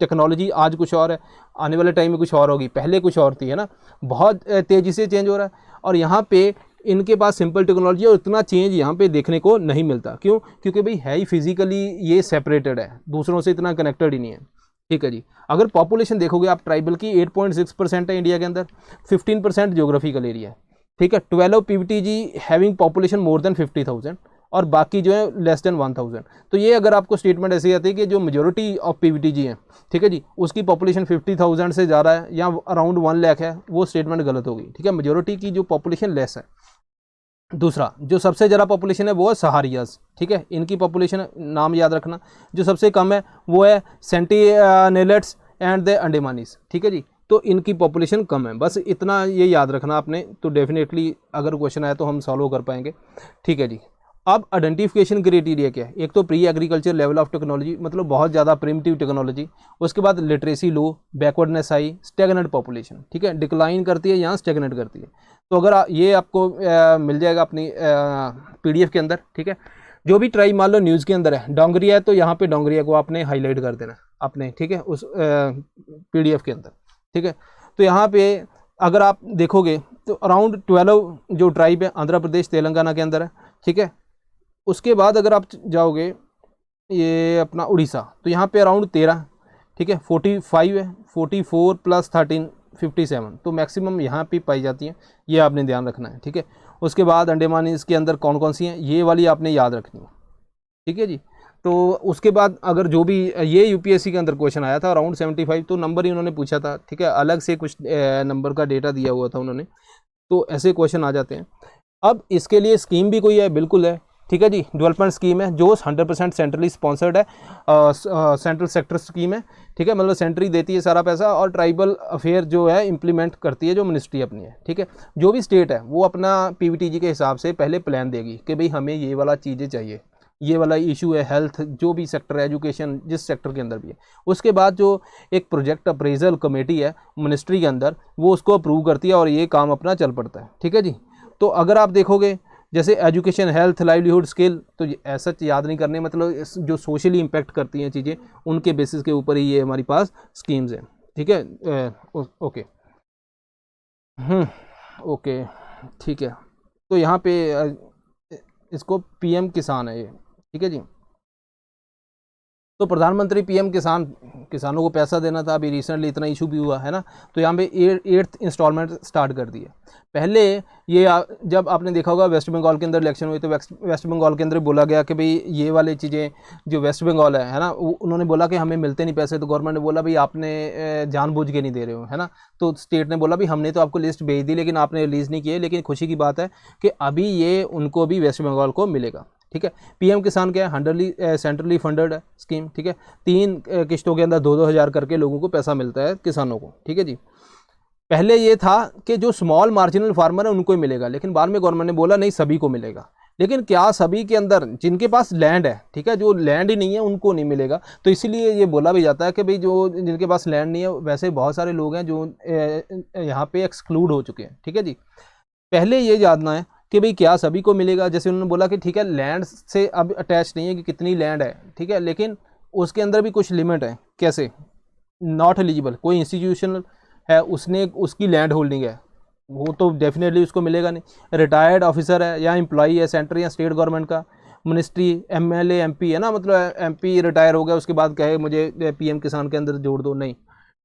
टेक्नोलॉजी आज कुछ और है, आने वाले टाइम में कुछ और होगी, पहले कुछ और थी, है ना, बहुत तेज़ी से चेंज हो रहा है। और यहाँ पे इनके पास सिंपल टेक्नोलॉजी और इतना चेंज यहाँ पे देखने को नहीं मिलता, क्यों, क्योंकि भाई है ही फिजिकली ये सेपरेटेड है, दूसरों से इतना कनेक्टेड ही नहीं है, ठीक है जी। अगर पॉपुलेशन देखोगे आप ट्राइबल की 8.6% है इंडिया के अंदर, 15% ज्योग्राफिकल एरिया है, ठीक है। 12 PVTG having population more than 50,000, और बाकी जो है लेस देन 1000। तो ये अगर आपको स्टेटमेंट ऐसी आती है कि जो मेजोरिटी ऑफ पीवीटीजी है, ठीक है जी, उसकी पॉपुलेशन 50,000 से ज़्यादा है या अराउंड 1 लाख है, वो स्टेटमेंट गलत होगी, ठीक है। मेजोरिटी की जो पॉपुलेशन लेस है। दूसरा, जो सबसे ज़्यादा पॉपुलेशन है वो है सहारियाज, ठीक है, इनकी पॉपुलेशन नाम याद रखना। जो सबसे कम है वो है सेंटिनेलेट्स एंड द अंडेमानीज, ठीक है जी, तो इनकी पॉपुलेशन कम है। बस इतना ये याद रखना आपने, तो डेफिनेटली अगर क्वेश्चन आया तो हम सॉल्व कर पाएंगे, ठीक है जी। अब आइडेंटिफिकेशन क्राइटेरिया क्या है? एक तो pre agriculture level of technology, मतलब बहुत ज़्यादा प्रिमिटिव टेक्नोलॉजी। उसके बाद लिटरेसी लो, बैकवर्डनेस हाई, स्टेगनेंट पॉपुलेशन, ठीक है, डिक्लाइन करती है यहाँ स्टेगनेंट करती है। तो अगर ये आपको मिल जाएगा अपनी पीडीएफ के अंदर, ठीक है। जो भी ट्राइब मान लो न्यूज़ के अंदर है, डोंगरिया है तो यहाँ पे डोंगरिया को आपने हाईलाइट कर देना अपने, ठीक है, उस पीडीएफ के अंदर, ठीक है। तो यहाँ पे अगर आप देखोगे तो अराउंड 12 जो ट्राइब है आंध्र प्रदेश तेलंगाना के अंदर है, ठीक है। उसके बाद अगर आप जाओगे ये अपना उड़ीसा, तो यहाँ पे अराउंड 13, ठीक है, 45 है, 44 प्लस 13 57, तो मैक्सिमम यहाँ पे पाई जाती हैं, ये आपने ध्यान रखना है, ठीक है। उसके बाद अंडमान इसके अंदर कौन कौन सी हैं, ये वाली आपने याद रखनी है, ठीक है जी। तो उसके बाद अगर जो भी ये यूपीएससी के अंदर क्वेश्चन आया था अराउंड 75, तो नंबर ही उन्होंने पूछा था, ठीक है, अलग से कुछ नंबर का डेटा दिया हुआ था उन्होंने, तो ऐसे क्वेश्चन आ जाते हैं। अब इसके लिए स्कीम भी कोई है, बिल्कुल है, ठीक है जी, डेवलपमेंट स्कीम है जो 100% सेंट्रली स्पॉन्सर्ड है, सेंट्रल सेक्टर स्कीम है, ठीक है, मतलब सेंट्री देती है सारा पैसा, और ट्राइबल अफेयर जो है इम्प्लीमेंट करती है जो मिनिस्ट्री अपनी है, ठीक है। जो भी स्टेट है वो अपना पीवीटीजी के हिसाब से पहले प्लान देगी कि भाई हमें ये वाला चीज़ें चाहिए, ये वाला इशू है, हेल्थ जो भी सेक्टर है, एजुकेशन जिस सेक्टर के अंदर भी है। उसके बाद जो एक प्रोजेक्ट अप्रेजल कमेटी है मिनिस्ट्री के अंदर, वो उसको अप्रूव करती है और ये काम अपना चल पड़ता है, ठीक है जी। तो अगर आप देखोगे जैसे एजुकेशन, हेल्थ, लाइवलीहुड, स्किल, तो ऐसा याद नहीं करने, मतलब जो सोशली इम्पेक्ट करती हैं चीज़ें, उनके बेसिस के ऊपर ही ये हमारे पास स्कीम्स हैं, ठीक है। ओके, ओके, ठीक है। तो यहाँ पे इसको पीएम किसान है ये, ठीक है जी। तो प्रधानमंत्री पीएम किसान, किसानों को पैसा देना था, अभी रिसेंटली इतना इशू भी हुआ है ना, तो यहाँ पे 8th इंस्टॉलमेंट स्टार्ट कर दिए। पहले ये जब आपने देखा होगा वेस्ट बंगाल के अंदर इलेक्शन हुई, तो वेस्ट बंगाल के अंदर बोला गया कि भाई ये वाले चीज़ें जो वेस्ट बंगाल है ना, उन्होंने बोला कि हमें मिलते नहीं पैसे, तो गवर्नमेंट ने बोला भाई आपने जानबूझ के नहीं दे रहे हो, है ना। तो स्टेट ने बोला भाई हमने तो आपको लिस्ट भेज दी लेकिन आपने रिलीज़ नहीं किए, लेकिन खुशी की बात है कि अभी ये उनको भी वेस्ट बंगाल को मिलेगा, ठीक है। पीएम किसान क्या है, 100% सेंट्रली फंडेड स्कीम, ठीक है। 3 किस्तों के अंदर 2-2 हज़ार करके लोगों को पैसा मिलता है किसानों को, ठीक है जी। पहले ये था कि जो स्मॉल मार्जिनल फार्मर है उनको ही मिलेगा, लेकिन बाद में गवर्नमेंट ने बोला नहीं सभी को मिलेगा। लेकिन क्या सभी के अंदर जिनके पास लैंड है, ठीक है, जो लैंड ही नहीं है उनको नहीं मिलेगा। तो इसीलिए ये बोला भी जाता है कि भाई जो जिनके पास लैंड नहीं है, वैसे बहुत सारे लोग हैं जो यहाँ पे एक्सक्लूड हो चुके हैं, ठीक है जी। पहले ये जानना है कि भाई क्या सभी को मिलेगा। जैसे उन्होंने बोला कि ठीक है लैंड से अब अटैच नहीं है कि कितनी लैंड है, ठीक है, लेकिन उसके अंदर भी कुछ लिमिट है। कैसे? नॉट एलिजिबल, कोई इंस्टीट्यूशन है उसने उसकी लैंड होल्डिंग है, वो तो डेफिनेटली उसको मिलेगा नहीं। रिटायर्ड ऑफिसर है या एम्प्लॉई है सेंट्रल या स्टेट गवर्नमेंट का, मिनिस्ट्री, एमएलए, एमपी है ना, मतलब एमपी रिटायर हो गया उसके बाद कहे मुझे पीएम किसान के अंदर जोड़ दो, नहीं।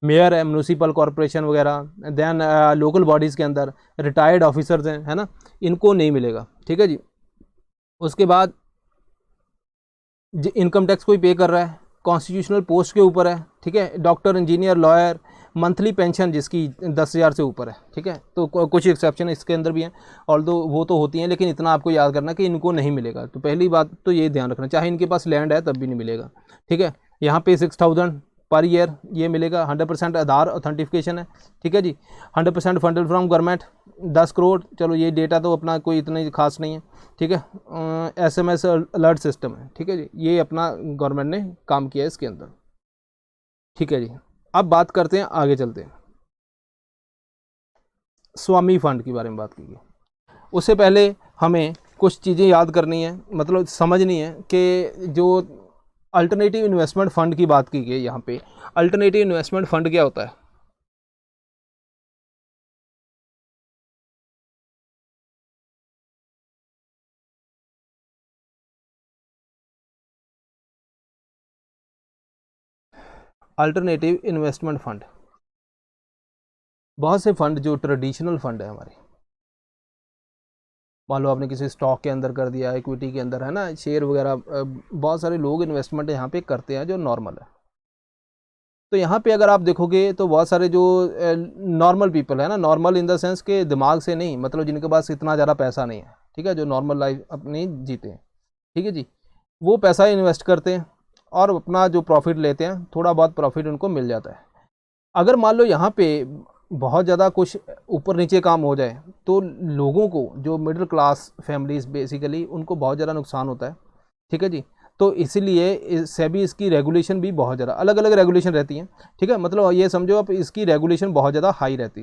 मेयर है, म्यूनिसिपल कॉरपोरेशन वगैरह, देन लोकल बॉडीज़ के अंदर रिटायर्ड ऑफिसर्स हैं, है ना, इनको नहीं मिलेगा, ठीक है जी। उसके बाद इनकम टैक्स कोई पे कर रहा है, कॉन्स्टिट्यूशनल पोस्ट के ऊपर है, ठीक है, doctor, engineer, lawyer, monthly pension जिसकी 10,000 से ऊपर है, ठीक है। तो कुछ एक्सेप्शन इसके अंदर भी हैं, और दो वो तो होती हैं, लेकिन इतना आपको याद करना कि इनको नहीं मिलेगा। तो पहली बात तो ये ध्यान रखना, चाहे इनके पास लैंड है तब भी नहीं मिलेगा, ठीक है। यहाँ पे 6,000 पर ईयर ये मिलेगा। 100% आधार ऑथेंटिफिकेशन है, ठीक है जी। 100% फंडेड फ्रॉम गवर्नमेंट, 10 करोड़, चलो ये डेटा तो अपना कोई इतना खास नहीं है, ठीक है। SMS अलर्ट सिस्टम है, ठीक है जी, ये अपना गवर्नमेंट ने काम किया है इसके अंदर, ठीक है जी। अब बात करते हैं, आगे चलते हैं, स्वामी फंड के बारे में बात कीजिए। उससे पहले हमें कुछ चीज़ें याद करनी है, मतलब समझनी है कि जो अल्टरनेटिव इन्वेस्टमेंट फ़ंड की बात की गई यहाँ पे, अल्टरनेटिव इन्वेस्टमेंट फ़ंड क्या होता है? अल्टरनेटिव इन्वेस्टमेंट फ़ंड, बहुत से फंड जो ट्रेडिशनल फंड है हमारे, मान लो आपने किसी स्टॉक के अंदर कर दिया, इक्विटी के अंदर, है ना, शेयर वगैरह, बहुत सारे लोग इन्वेस्टमेंट यहाँ पे करते हैं जो नॉर्मल है। तो यहाँ पे अगर आप देखोगे तो बहुत सारे जो नॉर्मल पीपल है ना, नॉर्मल इन द सेंस के दिमाग से नहीं, मतलब जिनके पास इतना ज़्यादा पैसा नहीं है, ठीक है, जो नॉर्मल लाइफ अपनी जीते हैं, ठीक है जी, वो पैसा इन्वेस्ट करते हैं और अपना जो प्रॉफिट लेते हैं, थोड़ा बहुत प्रॉफिट उनको मिल जाता है। अगर मान लो यहाँ पे बहुत ज़्यादा कुछ ऊपर नीचे काम हो जाए तो लोगों को, जो मिडिल क्लास फैमिलीज बेसिकली, उनको बहुत ज़्यादा नुकसान होता है, ठीक है जी। तो इसीलिए सेबी इसकी रेगुलेशन भी बहुत ज़्यादा, अलग अलग रेगुलेशन रहती हैं, ठीक है, मतलब ये समझो आप इसकी रेगुलेशन बहुत ज़्यादा हाई रहती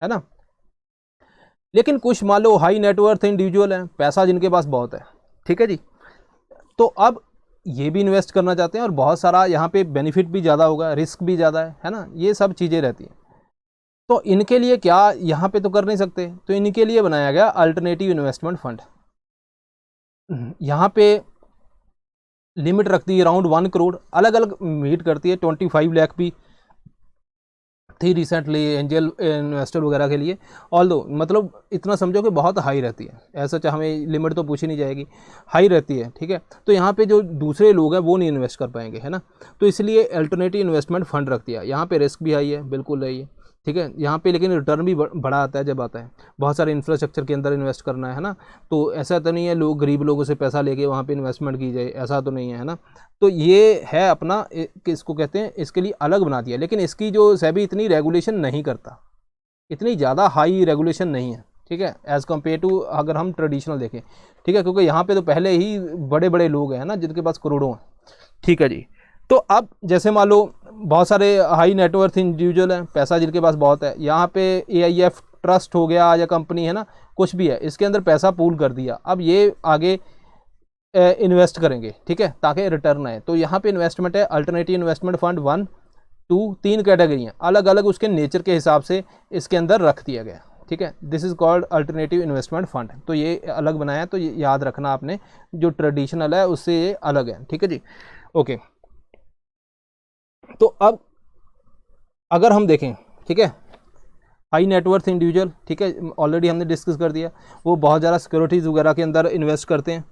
है ना। लेकिन कुछ मान लो हाई नेटवर्थ इंडिविजुअल हैं, पैसा जिनके पास बहुत है, ठीक है जी, तो अब ये भी इन्वेस्ट करना चाहते हैं और बहुत सारा यहाँ पे बेनिफिट भी ज़्यादा होगा, रिस्क भी ज़्यादा है ना, ये सब चीज़ें रहती हैं। तो इनके लिए क्या, यहाँ पे तो कर नहीं सकते, तो इनके लिए बनाया गया अल्टरनेटिव इन्वेस्टमेंट फंड। यहाँ पे लिमिट रखती है अराउंड 1 करोड़, अलग अलग मीट करती है, 25 लाख भी थी रिसेंटली एंजल इन्वेस्टर वगैरह के लिए। ऑल्दो मतलब इतना समझो कि बहुत हाई रहती है, ऐसा चाहे हमें लिमिट तो पूछी नहीं जाएगी, हाई रहती है, ठीक है। तो यहाँ पे जो दूसरे लोग हैं वो नहीं इन्वेस्ट कर पाएंगे, है ना, तो इसलिए अल्टरनेटिव इन्वेस्टमेंट फंड रख दिया। यहाँ पे रिस्क भी हाई है, बिल्कुल है ये, ठीक है, यहाँ पे लेकिन रिटर्न भी बड़ा आता है जब आता है, बहुत सारे इंफ्रास्ट्रक्चर के अंदर इन्वेस्ट करना है ना, तो ऐसा तो नहीं है लोग गरीब लोगों से पैसा लेके वहाँ पे इन्वेस्टमेंट की जाए, ऐसा तो नहीं है ना। तो ये है अपना, किसको कहते हैं, इसके लिए अलग बना दिया। लेकिन इसकी जो सेबी इतनी रेगुलेशन नहीं करता, इतनी ज़्यादा हाई रेगुलेशन नहीं है, ठीक है, एज़ कम्पेयर टू अगर हम ट्रेडिशनल देखें, ठीक है, क्योंकि यहाँ पे तो पहले ही बड़े बड़े लोग हैं ना जिनके पास करोड़ों हैं, ठीक है जी। तो अब जैसे मान लो बहुत सारे हाई नेटवर्थ इंडिविजुअल हैं, पैसा जिनके पास बहुत है, यहाँ पे AIF ट्रस्ट हो गया या कंपनी है ना, कुछ भी है, इसके अंदर पैसा पूल कर दिया, अब ये आगे इन्वेस्ट करेंगे, ठीक है, ताकि रिटर्न आए। तो यहाँ पे इन्वेस्टमेंट है अल्टरनेटिव इन्वेस्टमेंट फंड 1, 2, 3 कैटेगरी हैं, अलग अलग उसके नेचर के हिसाब से इसके अंदर रख दिया गया, ठीक है। This is called alternative investment fund. तो ये अलग बनाया, तो ये याद रखना आपने, जो ट्रेडिशनल है उससे ये अलग है, ठीक है जी, ओके। तो अब अगर हम देखें, ठीक है, हाई नेटवर्थ इंडिविजुअल, ठीक है, ऑलरेडी हमने डिस्कस कर दिया, वो बहुत ज़्यादा सिक्योरिटीज़ वगैरह के अंदर इन्वेस्ट करते हैं।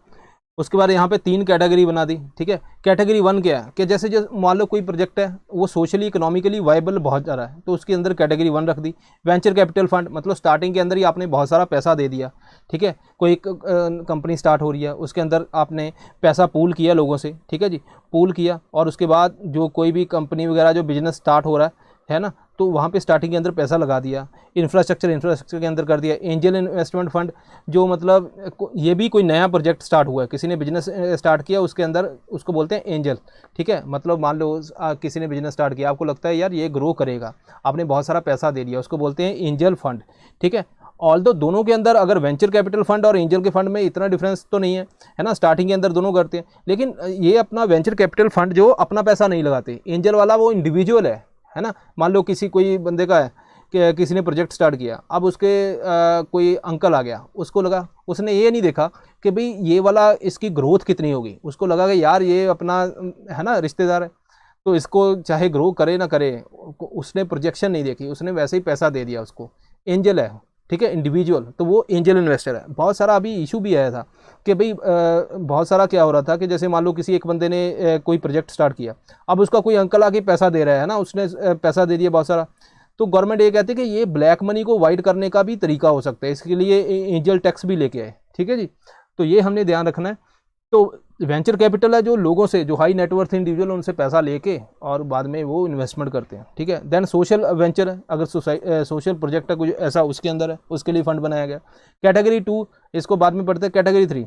उसके बाद यहाँ पे 3 कैटेगरी बना दी, ठीक है। कैटेगरी 1 क्या है कि जैसे जो मान लो कोई प्रोजेक्ट है वो सोशली इकोनॉमिकली वायबल बहुत ज़्यादा है, तो उसके अंदर कैटेगरी 1 रख दी। वेंचर कैपिटल फंड, मतलब स्टार्टिंग के अंदर ही आपने बहुत सारा पैसा दे दिया, ठीक है, कोई कंपनी स्टार्ट हो रही है, उसके अंदर आपने पैसा पूल किया लोगों से, ठीक है जी, पूल किया, और उसके बाद जो कोई भी कंपनी वगैरह जो बिजनेस स्टार्ट हो रहा है ना, तो वहाँ पे स्टार्टिंग के अंदर पैसा लगा दिया। इंफ्रास्ट्रक्चर के अंदर कर दिया। एंजल इन्वेस्टमेंट फंड, जो मतलब ये भी कोई नया प्रोजेक्ट स्टार्ट हुआ है, किसी ने बिजनेस स्टार्ट किया, उसके अंदर उसको बोलते हैं एंजल, ठीक है, मतलब मान लो किसी ने बिजनेस स्टार्ट किया, आपको लगता है यार ये ग्रो करेगा, आपने बहुत सारा पैसा दे दिया, उसको बोलते हैं एंजल फंड, ठीक है। ऑल्दो दोनों के अंदर अगर वेंचर कैपिटल फंड और एंजल के फंड में इतना डिफरेंस तो नहीं है ना, स्टार्टिंग के अंदर दोनों करते हैं, लेकिन ये अपना वेंचर कैपिटल फंड जो अपना पैसा नहीं लगाते, एंजल वाला वो इंडिविजुअल है ना। मान लो किसी कोई बंदे का है कि किसी ने प्रोजेक्ट स्टार्ट किया, अब उसके कोई अंकल आ गया, उसको लगा, उसने ये नहीं देखा कि भाई ये वाला इसकी ग्रोथ कितनी होगी, उसको लगा कि यार ये अपना है ना रिश्तेदार है, तो इसको चाहे ग्रो करे ना करे, उसने प्रोजेक्शन नहीं देखी, उसने वैसे ही पैसा दे दिया उसको, एंजल है, ठीक है, इंडिविजुअल, तो वो एंजल इन्वेस्टर है। बहुत सारा अभी इशू भी आया था कि भाई बहुत सारा क्या हो रहा था कि जैसे मान लो किसी एक बंदे ने कोई प्रोजेक्ट स्टार्ट किया, अब उसका कोई अंकल आके पैसा दे रहा है ना, उसने पैसा दे दिया बहुत सारा, तो गवर्नमेंट ये कहती है कि ये ब्लैक मनी को वाइड करने का भी तरीका हो सकता है, इसके लिए एंजल टैक्स भी लेके आए, ठीक है जी, तो ये हमने ध्यान रखना है। तो वेंचर कैपिटल है जो लोगों से, जो हाई नेटवर्थ इंडिविजुअल, उनसे पैसा लेके और बाद में वो इन्वेस्टमेंट करते हैं, ठीक है। देन सोशल वेंचर है, अगर सोशल प्रोजेक्ट है कुछ ऐसा, उसके अंदर है, उसके लिए फंड बनाया गया। कैटेगरी 2, इसको बाद में पढ़ते हैं। कैटेगरी 3,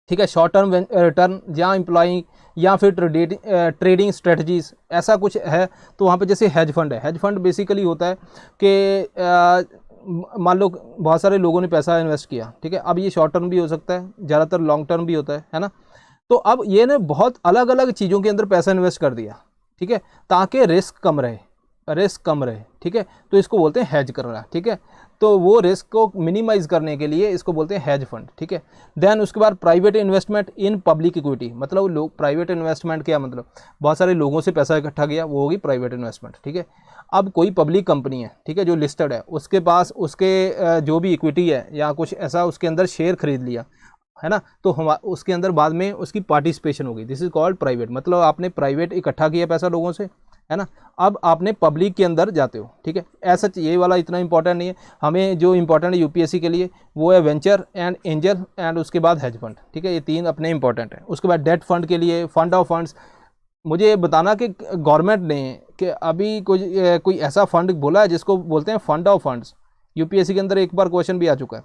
ठीक है, शॉर्ट टर्म रिटर्न या एम्प्लॉइंग या फिर ट्रेडिंग स्ट्रेटजीज, ऐसा कुछ है, तो वहाँ पे जैसे हेज फंड है। हेज फंड बेसिकली होता है कि मान लो बहुत सारे लोगों ने पैसा इन्वेस्ट किया, ठीक है, अब ये शॉर्ट टर्म भी हो सकता है, ज़्यादातर लॉन्ग टर्म भी होता है ना। तो अब ये ने बहुत अलग अलग चीज़ों के अंदर पैसा इन्वेस्ट कर दिया, ठीक है, ताकि रिस्क कम रहे, रिस्क कम रहे, ठीक है, तो इसको बोलते हैं हेज करना, ठीक है। तो वो रिस्क को मिनिमाइज करने के लिए इसको बोलते हैं हेज फंड, ठीक है। देन उसके बाद private investment in public equity, मतलब लोग, प्राइवेट इन्वेस्टमेंट क्या मतलब, बहुत सारे लोगों से पैसा इकट्ठा किया, वो होगी प्राइवेट इन्वेस्टमेंट, ठीक है। अब कोई पब्लिक कंपनी है, ठीक है, जो लिस्टेड है, उसके पास उसके जो भी इक्विटी है या कुछ ऐसा उसके अंदर शेयर खरीद लिया, है ना, तो हम उसके अंदर बाद में उसकी पार्टिसिपेशन होगी, दिस इज कॉल्ड प्राइवेट। मतलब आपने प्राइवेट इकट्ठा किया पैसा लोगों से, है ना, अब आपने पब्लिक के अंदर जाते हो, ठीक है। ऐसा ये वाला इतना इंपॉर्टेंट नहीं है, हमें जो इंपॉर्टेंट है यूपीएससी के लिए वो है वेंचर एंड एंजल एंड उसके बाद हेज फंड, ठीक है, ये तीन अपने इंपॉर्टेंट है। उसके बाद डेट फंड के लिए फंड ऑफ फंड्स, मुझे ये बताना कि गवर्नमेंट ने कि अभी कोई ऐसा फंड बोला है जिसको बोलते हैं फंड ऑफ फंड्स। यूपीएससी के अंदर एक बार क्वेश्चन भी आ चुका है।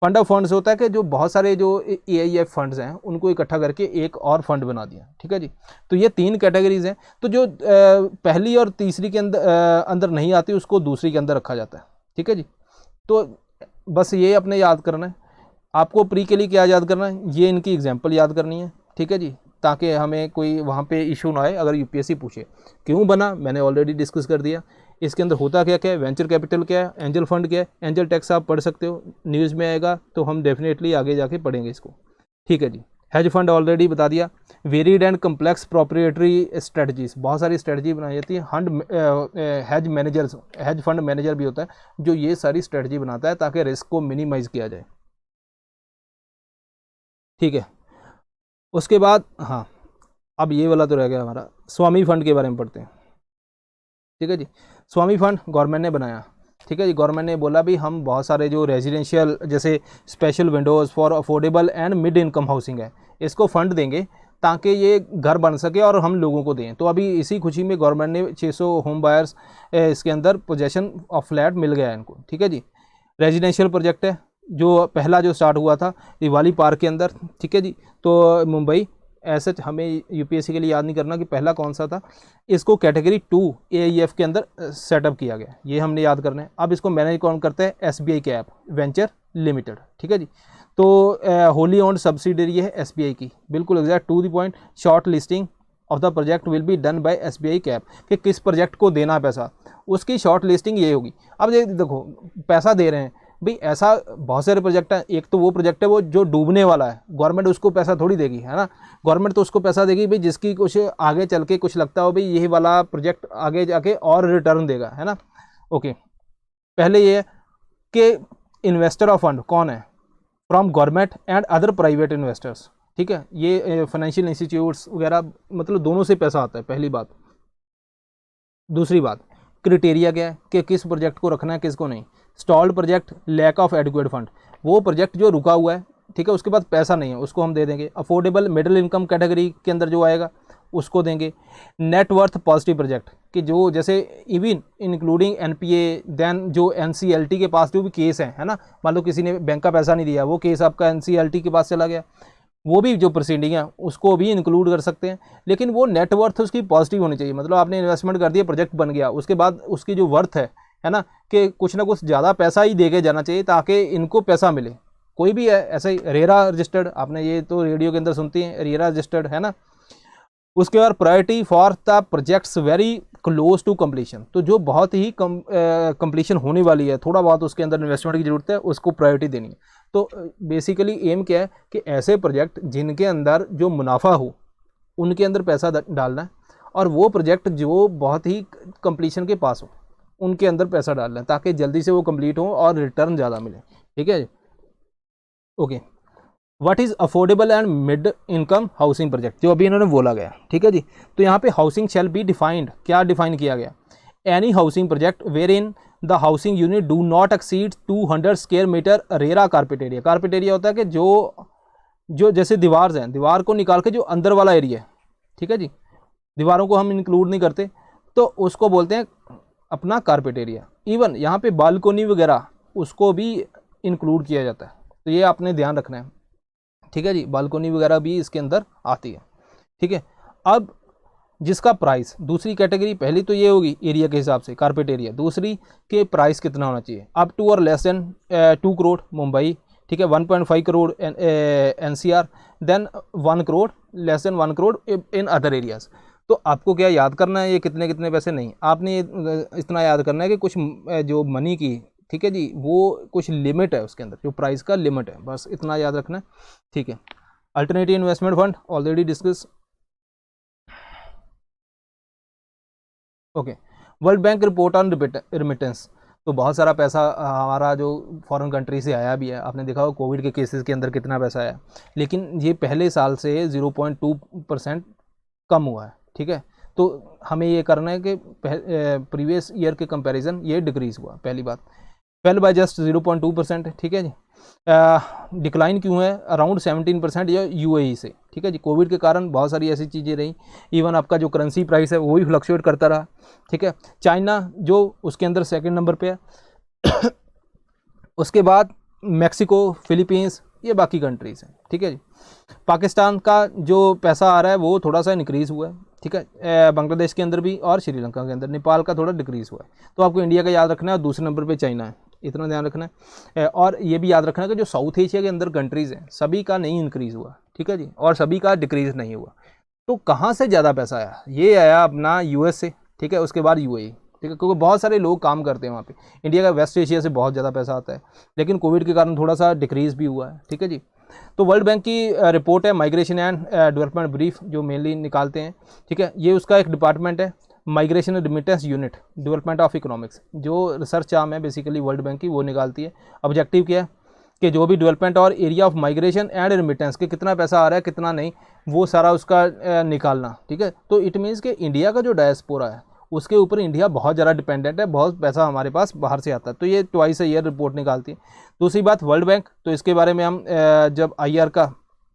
फंड ऑफ फंड्स होता है कि जो बहुत सारे जो एआईएफ फंड्स हैं उनको इकट्ठा करके एक और फंड बना दिया, ठीक है जी। तो ये तीन कैटेगरीज हैं। तो जो पहली और तीसरी के अंदर नहीं आती उसको दूसरी के अंदर रखा जाता है, ठीक है जी। तो बस ये अपने याद करना है। आपको प्री के लिए क्या याद करना है, ये इनकी एग्जाम्पल याद करनी है, ठीक है जी, ताकि हमें कोई वहाँ पे इशू ना आए अगर यूपीएससी पूछे। क्यों बना मैंने ऑलरेडी डिस्कस कर दिया। इसके अंदर होता क्या क्या है, वेंचर कैपिटल क्या है, एंजल फंड क्या है, एंजल टैक्स आप पढ़ सकते हो, न्यूज़ में आएगा तो हम डेफिनेटली आगे जाके पढ़ेंगे इसको, ठीक है जी। हेज फंड ऑलरेडी बता दिया। Varied and complex proprietary strategies, बहुत सारी स्ट्रेटजी बनाई जाती है। Hedge managers, hedge fund manager भी होता है जो ये सारी स्ट्रेटजी बनाता है ताकि रिस्क को मिनिमाइज किया जाए, ठीक है। उसके बाद हाँ, अब ये वाला तो रह गया हमारा, स्वामी फंड के बारे में पढ़ते हैं, ठीक है जी। स्वामी फंड गवर्नमेंट ने बनाया, ठीक है जी। गवर्नमेंट ने बोला भी हम बहुत सारे जो रेजिडेंशियल जैसे special Windows for affordable and mid income housing है, इसको फंड देंगे ताकि ये घर बन सके और हम लोगों को दें। तो अभी इसी खुशी में गवर्नमेंट ने 600 होम बायर्स इसके अंदर पोजेशन ऑफ फ्लैट मिल गया है इनको, ठीक है जी। रेजिडेंशियल प्रोजेक्ट है जो पहला जो स्टार्ट हुआ था दिवाली पार्क के अंदर, ठीक है जी। तो मुंबई, ऐसे हमें यूपीएससी के लिए याद नहीं करना कि पहला कौन सा था। इसको कैटेगरी 2 एआईएफ के अंदर सेटअप किया गया, ये हमने याद करना है। अब इसको मैनेज कौन करता है, एसबीआई कैप वेंचर लिमिटेड, ठीक है जी। तो होली ओन्ड सब्सिडरी है एसबीआई की, बिल्कुल exact to the point. Short listing of the project will be done by SBI Cap, कि किस प्रोजेक्ट को देना पैसा, उसकी शॉर्ट लिस्टिंग ये होगी। अब देखो पैसा दे रहे हैं भाई, ऐसा बहुत सारे प्रोजेक्ट हैं। एक तो वो प्रोजेक्ट है वो जो डूबने वाला है, गवर्नमेंट उसको पैसा थोड़ी देगी, है ना। गवर्नमेंट तो उसको पैसा देगी भाई जिसकी कुछ आगे चल के कुछ लगता हो भाई यही वाला प्रोजेक्ट आगे जाके और रिटर्न देगा, है ना। ओके, पहले ये है कि इन्वेस्टर ऑफ फंड कौन है, from government and other private investors, ठीक है। ये फाइनेंशियल इंस्टीट्यूट्स वगैरह, मतलब दोनों से पैसा आता है, पहली बात। दूसरी बात, क्रिटेरिया क्या है कि किस प्रोजेक्ट को रखना है किसको नहीं। Stalled project, lack of adequate fund, वो प्रोजेक्ट जो रुका हुआ है, ठीक है, उसके बाद पैसा नहीं है, उसको हम दे देंगे। अफोर्डेबल मिडिल इनकम कैटेगरी के अंदर जो आएगा उसको देंगे। नेट वर्थ पॉजिटिव प्रोजेक्ट कि जो जैसे इवन इंक्लूडिंग एनपीए, देन जो एनसीएलटी के पास जो भी केस है ना, मान लो किसी ने बैंक का पैसा नहीं दिया, वो केस आपका एनसीएलटी के पास चला गया, वो भी जो प्रोसीडिंग है उसको भी इंक्लूड कर सकते हैं। लेकिन वो नेटवर्थ उसकी पॉजिटिव होनी चाहिए, मतलब आपने इन्वेस्टमेंट कर दिया, प्रोजेक्ट बन गया, उसके बाद उसकी जो वर्थ है ना, कि कुछ ना कुछ ज़्यादा पैसा ही दे के जाना चाहिए ताकि इनको पैसा मिले। कोई भी है ऐसा ही, रेरा रजिस्टर्ड, आपने ये तो रेडियो के अंदर सुनती हैं, रेरा रजिस्टर्ड, है ना। उसके बाद priority for the projects very close to completion, तो जो बहुत ही कंप्लीशन होने वाली है, थोड़ा बहुत उसके अंदर इन्वेस्टमेंट की जरूरत है, उसको प्रायोरिटी देनी है। तो बेसिकली एम क्या है कि ऐसे प्रोजेक्ट जिनके अंदर जो मुनाफा हो उनके अंदर पैसा डालना है, और वो प्रोजेक्ट जो बहुत ही कंप्लीशन के पास हो उनके अंदर पैसा डालना है ताकि जल्दी से वो कंप्लीट हो और रिटर्न ज़्यादा मिले, ठीक है। Okay, what is affordable and mid income housing project, जो अभी इन्होंने बोला गया, ठीक है जी। तो यहाँ पे हाउसिंग शैल बी डिफाइंड, क्या डिफाइन किया गया, any housing project where in the housing unit do not exceed 200 square metre RERA carpet area. Carpet area होता है कि जो जैसे दीवार हैं, दीवार को निकाल के जो अंदर वाला एरिया है, ठीक है जी, दीवारों को हम इंक्लूड नहीं करते, तो उसको बोलते हैं अपना कारपेट एरिया। इवन यहाँ पे बालकोनी वगैरह उसको भी इंक्लूड किया जाता है, तो ये आपने ध्यान रखना है, ठीक है जी। बालकोनी वगैरह भी इसके अंदर आती है, ठीक है। अब जिसका प्राइस, दूसरी कैटेगरी, पहली तो ये होगी एरिया के हिसाब से कारपेट एरिया, दूसरी के प्राइस कितना होना चाहिए, अप टू और लेस देन 2 करोड़ मुंबई, ठीक है, 1.5 crore NCR, then 1 crore, less than 1 crore in other areas. तो आपको क्या याद करना है ये कितने कितने पैसे, नहीं, आपने इतना याद करना है कि कुछ जो मनी की, ठीक है जी, वो कुछ लिमिट है उसके अंदर, जो प्राइस का लिमिट है, बस इतना याद रखना है, ठीक है। Alternative investment fund already discuss. Okay, world bank report on remittance. तो बहुत सारा पैसा हमारा जो फॉरेन कंट्री से आया भी है, आपने देखा होगा कोविड के केसेस के अंदर कितना पैसा आया, लेकिन ये पहले साल से 0.2% कम हुआ है, ठीक है। तो हमें ये करना है कि प्रीवियस ईयर के कंपैरिजन ये डिक्रीज़ हुआ, पहली बात, फेल बाय जस्ट 0.2%, ठीक है जी। डिक्लाइन क्यों है अराउंड 17% या यूएई से, ठीक है जी। कोविड के कारण बहुत सारी ऐसी चीज़ें रही, इवन आपका जो करेंसी प्राइस है वो भी फ्लक्चुएट करता रहा, ठीक है। चाइना जो उसके अंदर सेकंड नंबर पे है उसके बाद मैक्सिको, फिलीपींस, ये बाकी कंट्रीज़ हैं, ठीक है जी। पाकिस्तान का जो पैसा आ रहा है वो थोड़ा सा इंक्रीज़ हुआ है, ठीक है, बांग्लादेश के अंदर भी और श्रीलंका के अंदर, नेपाल का थोड़ा डिक्रीज़ हुआ है। तो आपको इंडिया का याद रखना है और दूसरे नंबर पे चाइना है, इतना ध्यान रखना है। और ये भी याद रखना है कि जो साउथ एशिया के अंदर कंट्रीज़ हैं सभी का नहीं इंक्रीज़ हुआ, ठीक है जी, और सभी का डिक्रीज़ नहीं हुआ। तो कहाँ से ज़्यादा पैसा आया, ये आया अपना यूएस से, ठीक है, उसके बाद यूएई, ठीक है, क्योंकि बहुत सारे लोग काम करते हैं वहाँ पे। इंडिया का वेस्ट एशिया से बहुत ज़्यादा पैसा आता है, लेकिन कोविड के कारण थोड़ा सा डिक्रीज़ भी हुआ है, ठीक है जी। तो वर्ल्ड बैंक की रिपोर्ट है माइग्रेशन एंड डेवलपमेंट ब्रीफ, जो मेनली निकालते हैं, ठीक है, ये उसका एक डिपार्टमेंट है, migration remittance unit development of economics, जो रिसर्च आर्म है बेसिकली वर्ल्ड बैंक की, वो निकालती है। ऑब्जेक्टिव क्या है कि जो भी डेवलपमेंट और area of migration and remittance के कितना पैसा आ रहा है कितना नहीं, वो सारा उसका निकालना, ठीक है। तो इट मीन्स कि इंडिया का जो डायस्पोरा है उसके ऊपर इंडिया बहुत ज़्यादा डिपेंडेंट है, बहुत पैसा हमारे पास बाहर से आता है, तो ये ट्वाइस अ ईयर रिपोर्ट निकालती है। दूसरी बात वर्ल्ड बैंक, तो इसके बारे में हम जब आईआर का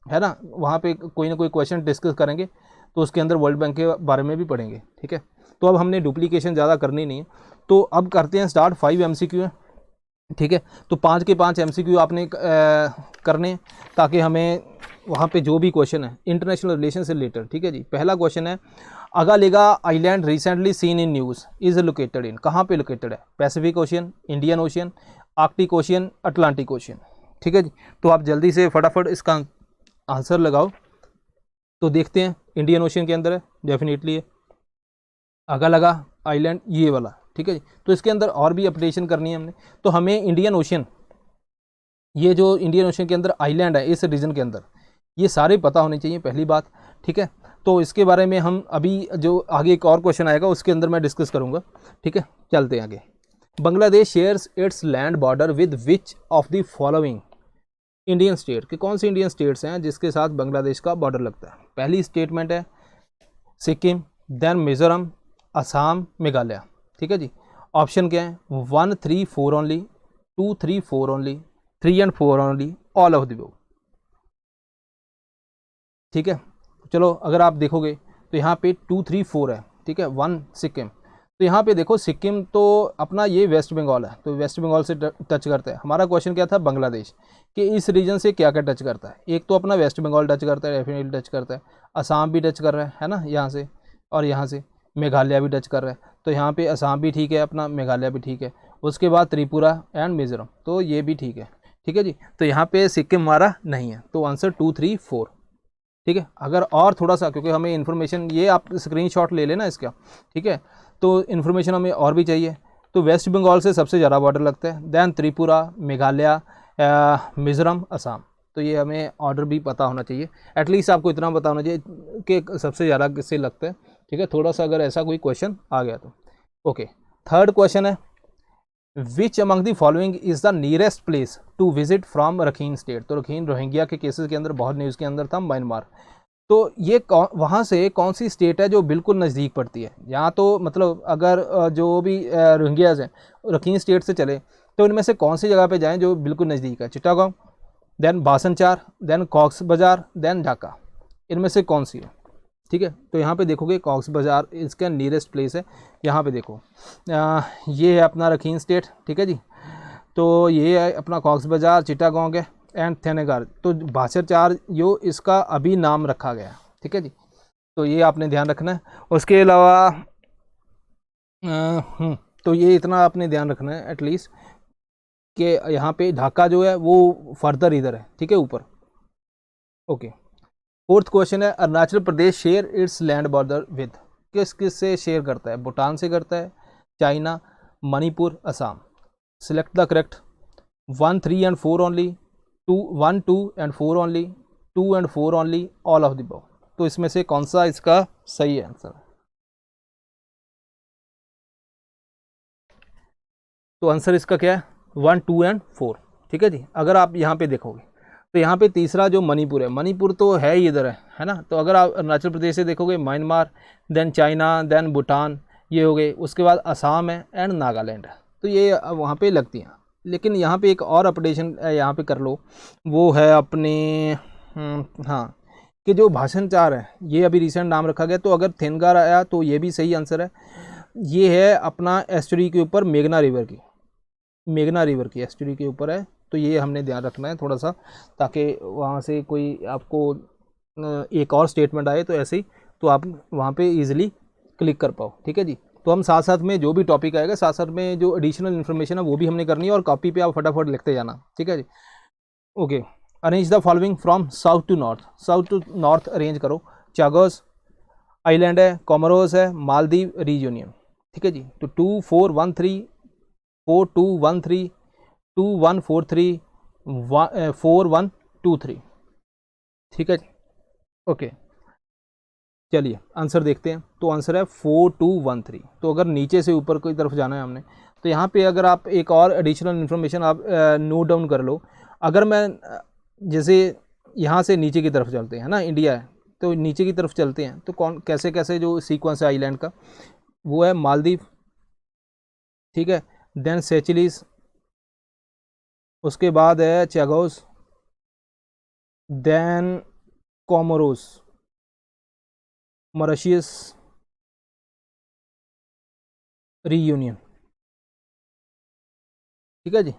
है ना वहाँ पे कोई ना कोई क्वेश्चन डिस्कस करेंगे तो उसके अंदर वर्ल्ड बैंक के बारे में भी पढ़ेंगे, ठीक है। तो अब हमने डुप्लीकेशन ज़्यादा करनी नहीं है, तो अब करते हैं स्टार्ट। 5 MCQ है, ठीक है। तो 5 के 5 MCQ आपने करने, ताकि हमें वहाँ पे जो भी क्वेश्चन है इंटरनेशनल रिलेशन से रिलेटेड, ठीक है जी। पहला क्वेश्चन है, Agalega island recently seen in news is located in, कहाँ पे लोकेटेड है, Pacific Ocean, Indian Ocean, Arctic Ocean, Atlantic Ocean, ठीक है जी। तो आप जल्दी से फटाफट इसका आंसर लगाओ। तो देखते हैं, इंडियन ओशियन के अंदर है डेफिनेटली है, अगालगा आइलैंड ये वाला, ठीक है जी। तो इसके अंदर और भी अपडेशन करनी है हमने, तो हमें इंडियन ओशियन, ये जो इंडियन ओशियन के अंदर आइलैंड है इस रीजन के अंदर, ये सारे पता होने चाहिए, पहली बात, ठीक है। तो इसके बारे में हम अभी जो आगे एक और क्वेश्चन आएगा उसके अंदर मैं डिस्कस करूंगा, ठीक है। चलते हैं आगे। Bangladesh shares it's land border with which of the following Indian state, कि कौन सी इंडियन स्टेट्स हैं जिसके साथ बांग्लादेश का बॉर्डर लगता है। पहली स्टेटमेंट है सिक्किम, देन मिजोरम, असम, मेघालय, ठीक है जी। ऑप्शन क्या है, 1, 3, 4 only, 2, 3, 4 only, 3 and 4 only, all of the above, ठीक है। चलो अगर आप देखोगे तो यहाँ पे 2, 3, 4 है, ठीक है, 1 सिक्किम। तो यहाँ पे देखो सिक्किम तो अपना ये वेस्ट बंगाल है, तो वेस्ट बंगाल से टच करता है। हमारा क्वेश्चन क्या था, बांग्लादेश कि इस रीजन से क्या क्या टच करता है। एक तो अपना वेस्ट बंगाल टच करता है, डेफिनेटली टच करता है, असम भी टच कर रहा है ना यहाँ से, और यहाँ से मेघालय भी टच कर रहा है। तो यहाँ पे असम भी ठीक है, अपना मेघालय भी ठीक है, उसके बाद त्रिपुरा एंड मिजोरम, तो ये भी ठीक है, ठीक है जी। तो यहाँ पे सिक्किम हमारा नहीं है, तो आंसर 2, 3, 4, ठीक है। अगर और थोड़ा सा, क्योंकि हमें इन्फॉर्मेशन, ये आप स्क्रीनशॉट ले लेना इसका, ठीक है, तो इन्फॉर्मेशन हमें और भी चाहिए। तो वेस्ट बंगाल से सबसे ज़्यादा बॉर्डर लगता है, देन त्रिपुरा, मेघालय, मिज़ोरम, असम। तो ये हमें ऑर्डर भी पता होना चाहिए, एटलीस्ट आपको इतना पता होना चाहिए कि सबसे ज़्यादा किससे लगता है, ठीक है। थोड़ा सा अगर ऐसा कोई क्वेश्चन आ गया तो ओके। थर्ड क्वेश्चन है, which among the following is the nearest place to visit from Rakhine state. तो रखीन रोहिंग्या के केसेस के अंदर बहुत न्यूज़ के अंदर था, म्यांमार। तो ये वहाँ से कौन सी स्टेट है जो बिल्कुल नज़दीक पड़ती है। यहाँ तो मतलब अगर जो भी रोहिंग्याज हैं रखीन स्टेट से चले, तो इनमें से कौन सी जगह पे जाएं जो बिल्कुल नज़दीक है, चिटागोंग, देन बासनचार, देन कॉक्स बाज़ार, देन ढाका, इनमें से कौन सी है, ठीक है। तो यहाँ पे देखोगे कॉक्स बाज़ार इसका नियरेस्ट प्लेस है। यहाँ पे देखो ये है अपना रखीन स्टेट, ठीक है जी। तो ये है अपना कॉक्स बाज़ार, चिटागोंग है एंड थेनेगार। तो बासरचार यो इसका अभी नाम रखा गया, ठीक है जी। तो ये आपने ध्यान रखना है। उसके अलावा तो ये इतना आपने ध्यान रखना है एटलीस्ट कि यहाँ पे ढाका जो है वो फर्दर इधर है, ठीक है, ऊपर, ओके। फोर्थ क्वेश्चन है, Arunachal Pradesh share its land border with, किस किस से शेयर करता है? भूटान से करता है, China, Manipur, Assam. Select the correct, 1, 3 and 4 only, 1, 2 and 4 only, 2 and 4 only, all of the above. तो इसमें से कौन सा इसका सही है आंसर? तो आंसर इसका क्या है? 1, 2 and 4। ठीक है जी। अगर आप यहाँ पे देखोगे तो यहाँ पे तीसरा जो मणिपुर है, मणिपुर तो है ही इधर है ना। तो अगर आप अरुणाचल प्रदेश से देखोगे, Myanmar, then China, then Bhutan, ये हो गए। उसके बाद असम है एंड नागालैंड है। तो ये वहाँ पे लगती हैं। लेकिन यहाँ पे एक और अपडेशन यहाँ पे कर लो, वो है अपने हाँ, कि जो भाषण 4 है ये अभी रिसेंट नाम रखा गया। तो अगर थेनगार आया तो ये भी सही आंसर है। ये है अपना एस्टरी के ऊपर मेघना रिवर की एस्टरी के ऊपर है। तो ये हमने ध्यान रखना है थोड़ा सा, ताकि वहाँ से कोई आपको एक और स्टेटमेंट आए तो ऐसे ही तो आप वहाँ पे इजीली क्लिक कर पाओ। ठीक है जी। तो हम साथ साथ में जो भी टॉपिक आएगा, साथ साथ में जो एडिशनल इन्फॉर्मेशन है वो भी हमने करनी है, और कॉपी पे आप फटाफट लिखते जाना। ठीक है जी। Okay, arrange the following from south to north arrange करो। चागोस आइलैंड है, कोमोरोस है, मालदीव, रीयूनियन। ठीक है जी। तो 2, 4, 1, 3, 4, 2, 1, 3, 2, 1, 4, 3, 4, 1, 2, 3। ठीक है जी। ओके, चलिए आंसर देखते हैं। तो आंसर है 4, 2, 1, 3। तो अगर नीचे से ऊपर की तरफ जाना है हमने, तो यहाँ पे अगर आप एक और एडिशनल इन्फॉर्मेशन आप नोट डाउन कर लो। अगर मैं जैसे यहाँ से नीचे की तरफ चलते हैं ना, इंडिया है तो नीचे की तरफ चलते हैं, तो कौन कैसे कैसे जो सीक्वेंस है आइलैंड का, वो है मालदीव, ठीक है, देन सेचिलीस, उसके बाद है चैगोस, देन कोमोरोस, मॉरिशस, रीयूनियन। ठीक है जी।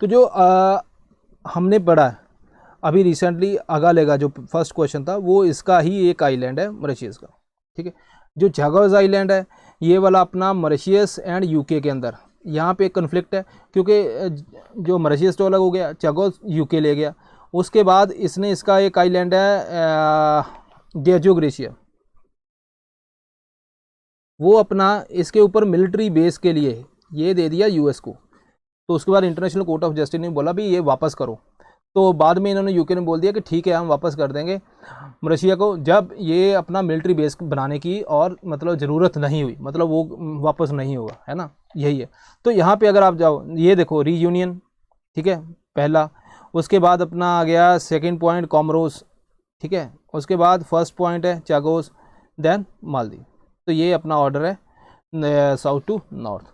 तो जो हमने पढ़ा है अभी रिसेंटली अगालेगा, जो फर्स्ट क्वेश्चन था वो इसका ही एक आइलैंड है मॉरिशस का। ठीक है। जो चैगोस आइलैंड है ये वाला अपना मॉरिशस एंड यूके के अंदर, यहाँ पे एक कन्फ्लिक्ट है, क्योंकि जो मॉरिशस तो अलग हो गया, चैगोस यूके ले गया। उसके बाद इसने इसका एक आइलैंड है डेजो ग्रेशिया, वो अपना इसके ऊपर मिलिट्री बेस के लिए ये दे दिया यूएस को। तो उसके बाद इंटरनेशनल कोर्ट ऑफ जस्टिस ने बोला भी ये वापस करो। तो बाद में इन्होंने यूके ने बोल दिया कि ठीक है हम वापस कर देंगे मलेशिया को, जब ये अपना मिलिट्री बेस बनाने की और मतलब ज़रूरत नहीं हुई, मतलब वो वापस नहीं होगा, है ना, यही है। तो यहाँ पे अगर आप जाओ, ये देखो रीयूनियन, ठीक है, पहला। उसके बाद अपना आ गया सेकेंड पॉइंट कोमोरोस, ठीक है। उसके बाद फर्स्ट पॉइंट है चागोस, देन मालदीव। तो ये अपना ऑर्डर है south to north.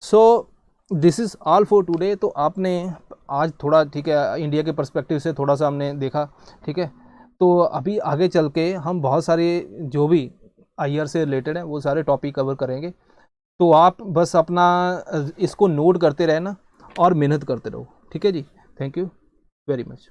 So this is all for today. तो आपने आज थोड़ा, ठीक है, इंडिया के पर्सपेक्टिव से थोड़ा सा हमने देखा। ठीक है। तो अभी आगे चल के हम बहुत सारे जो भी आईआर से रिलेटेड है वो सारे टॉपिक कवर करेंगे। तो आप बस अपना इसको नोट करते रहना और मेहनत करते रहो। ठीक है जी। Thank you very much.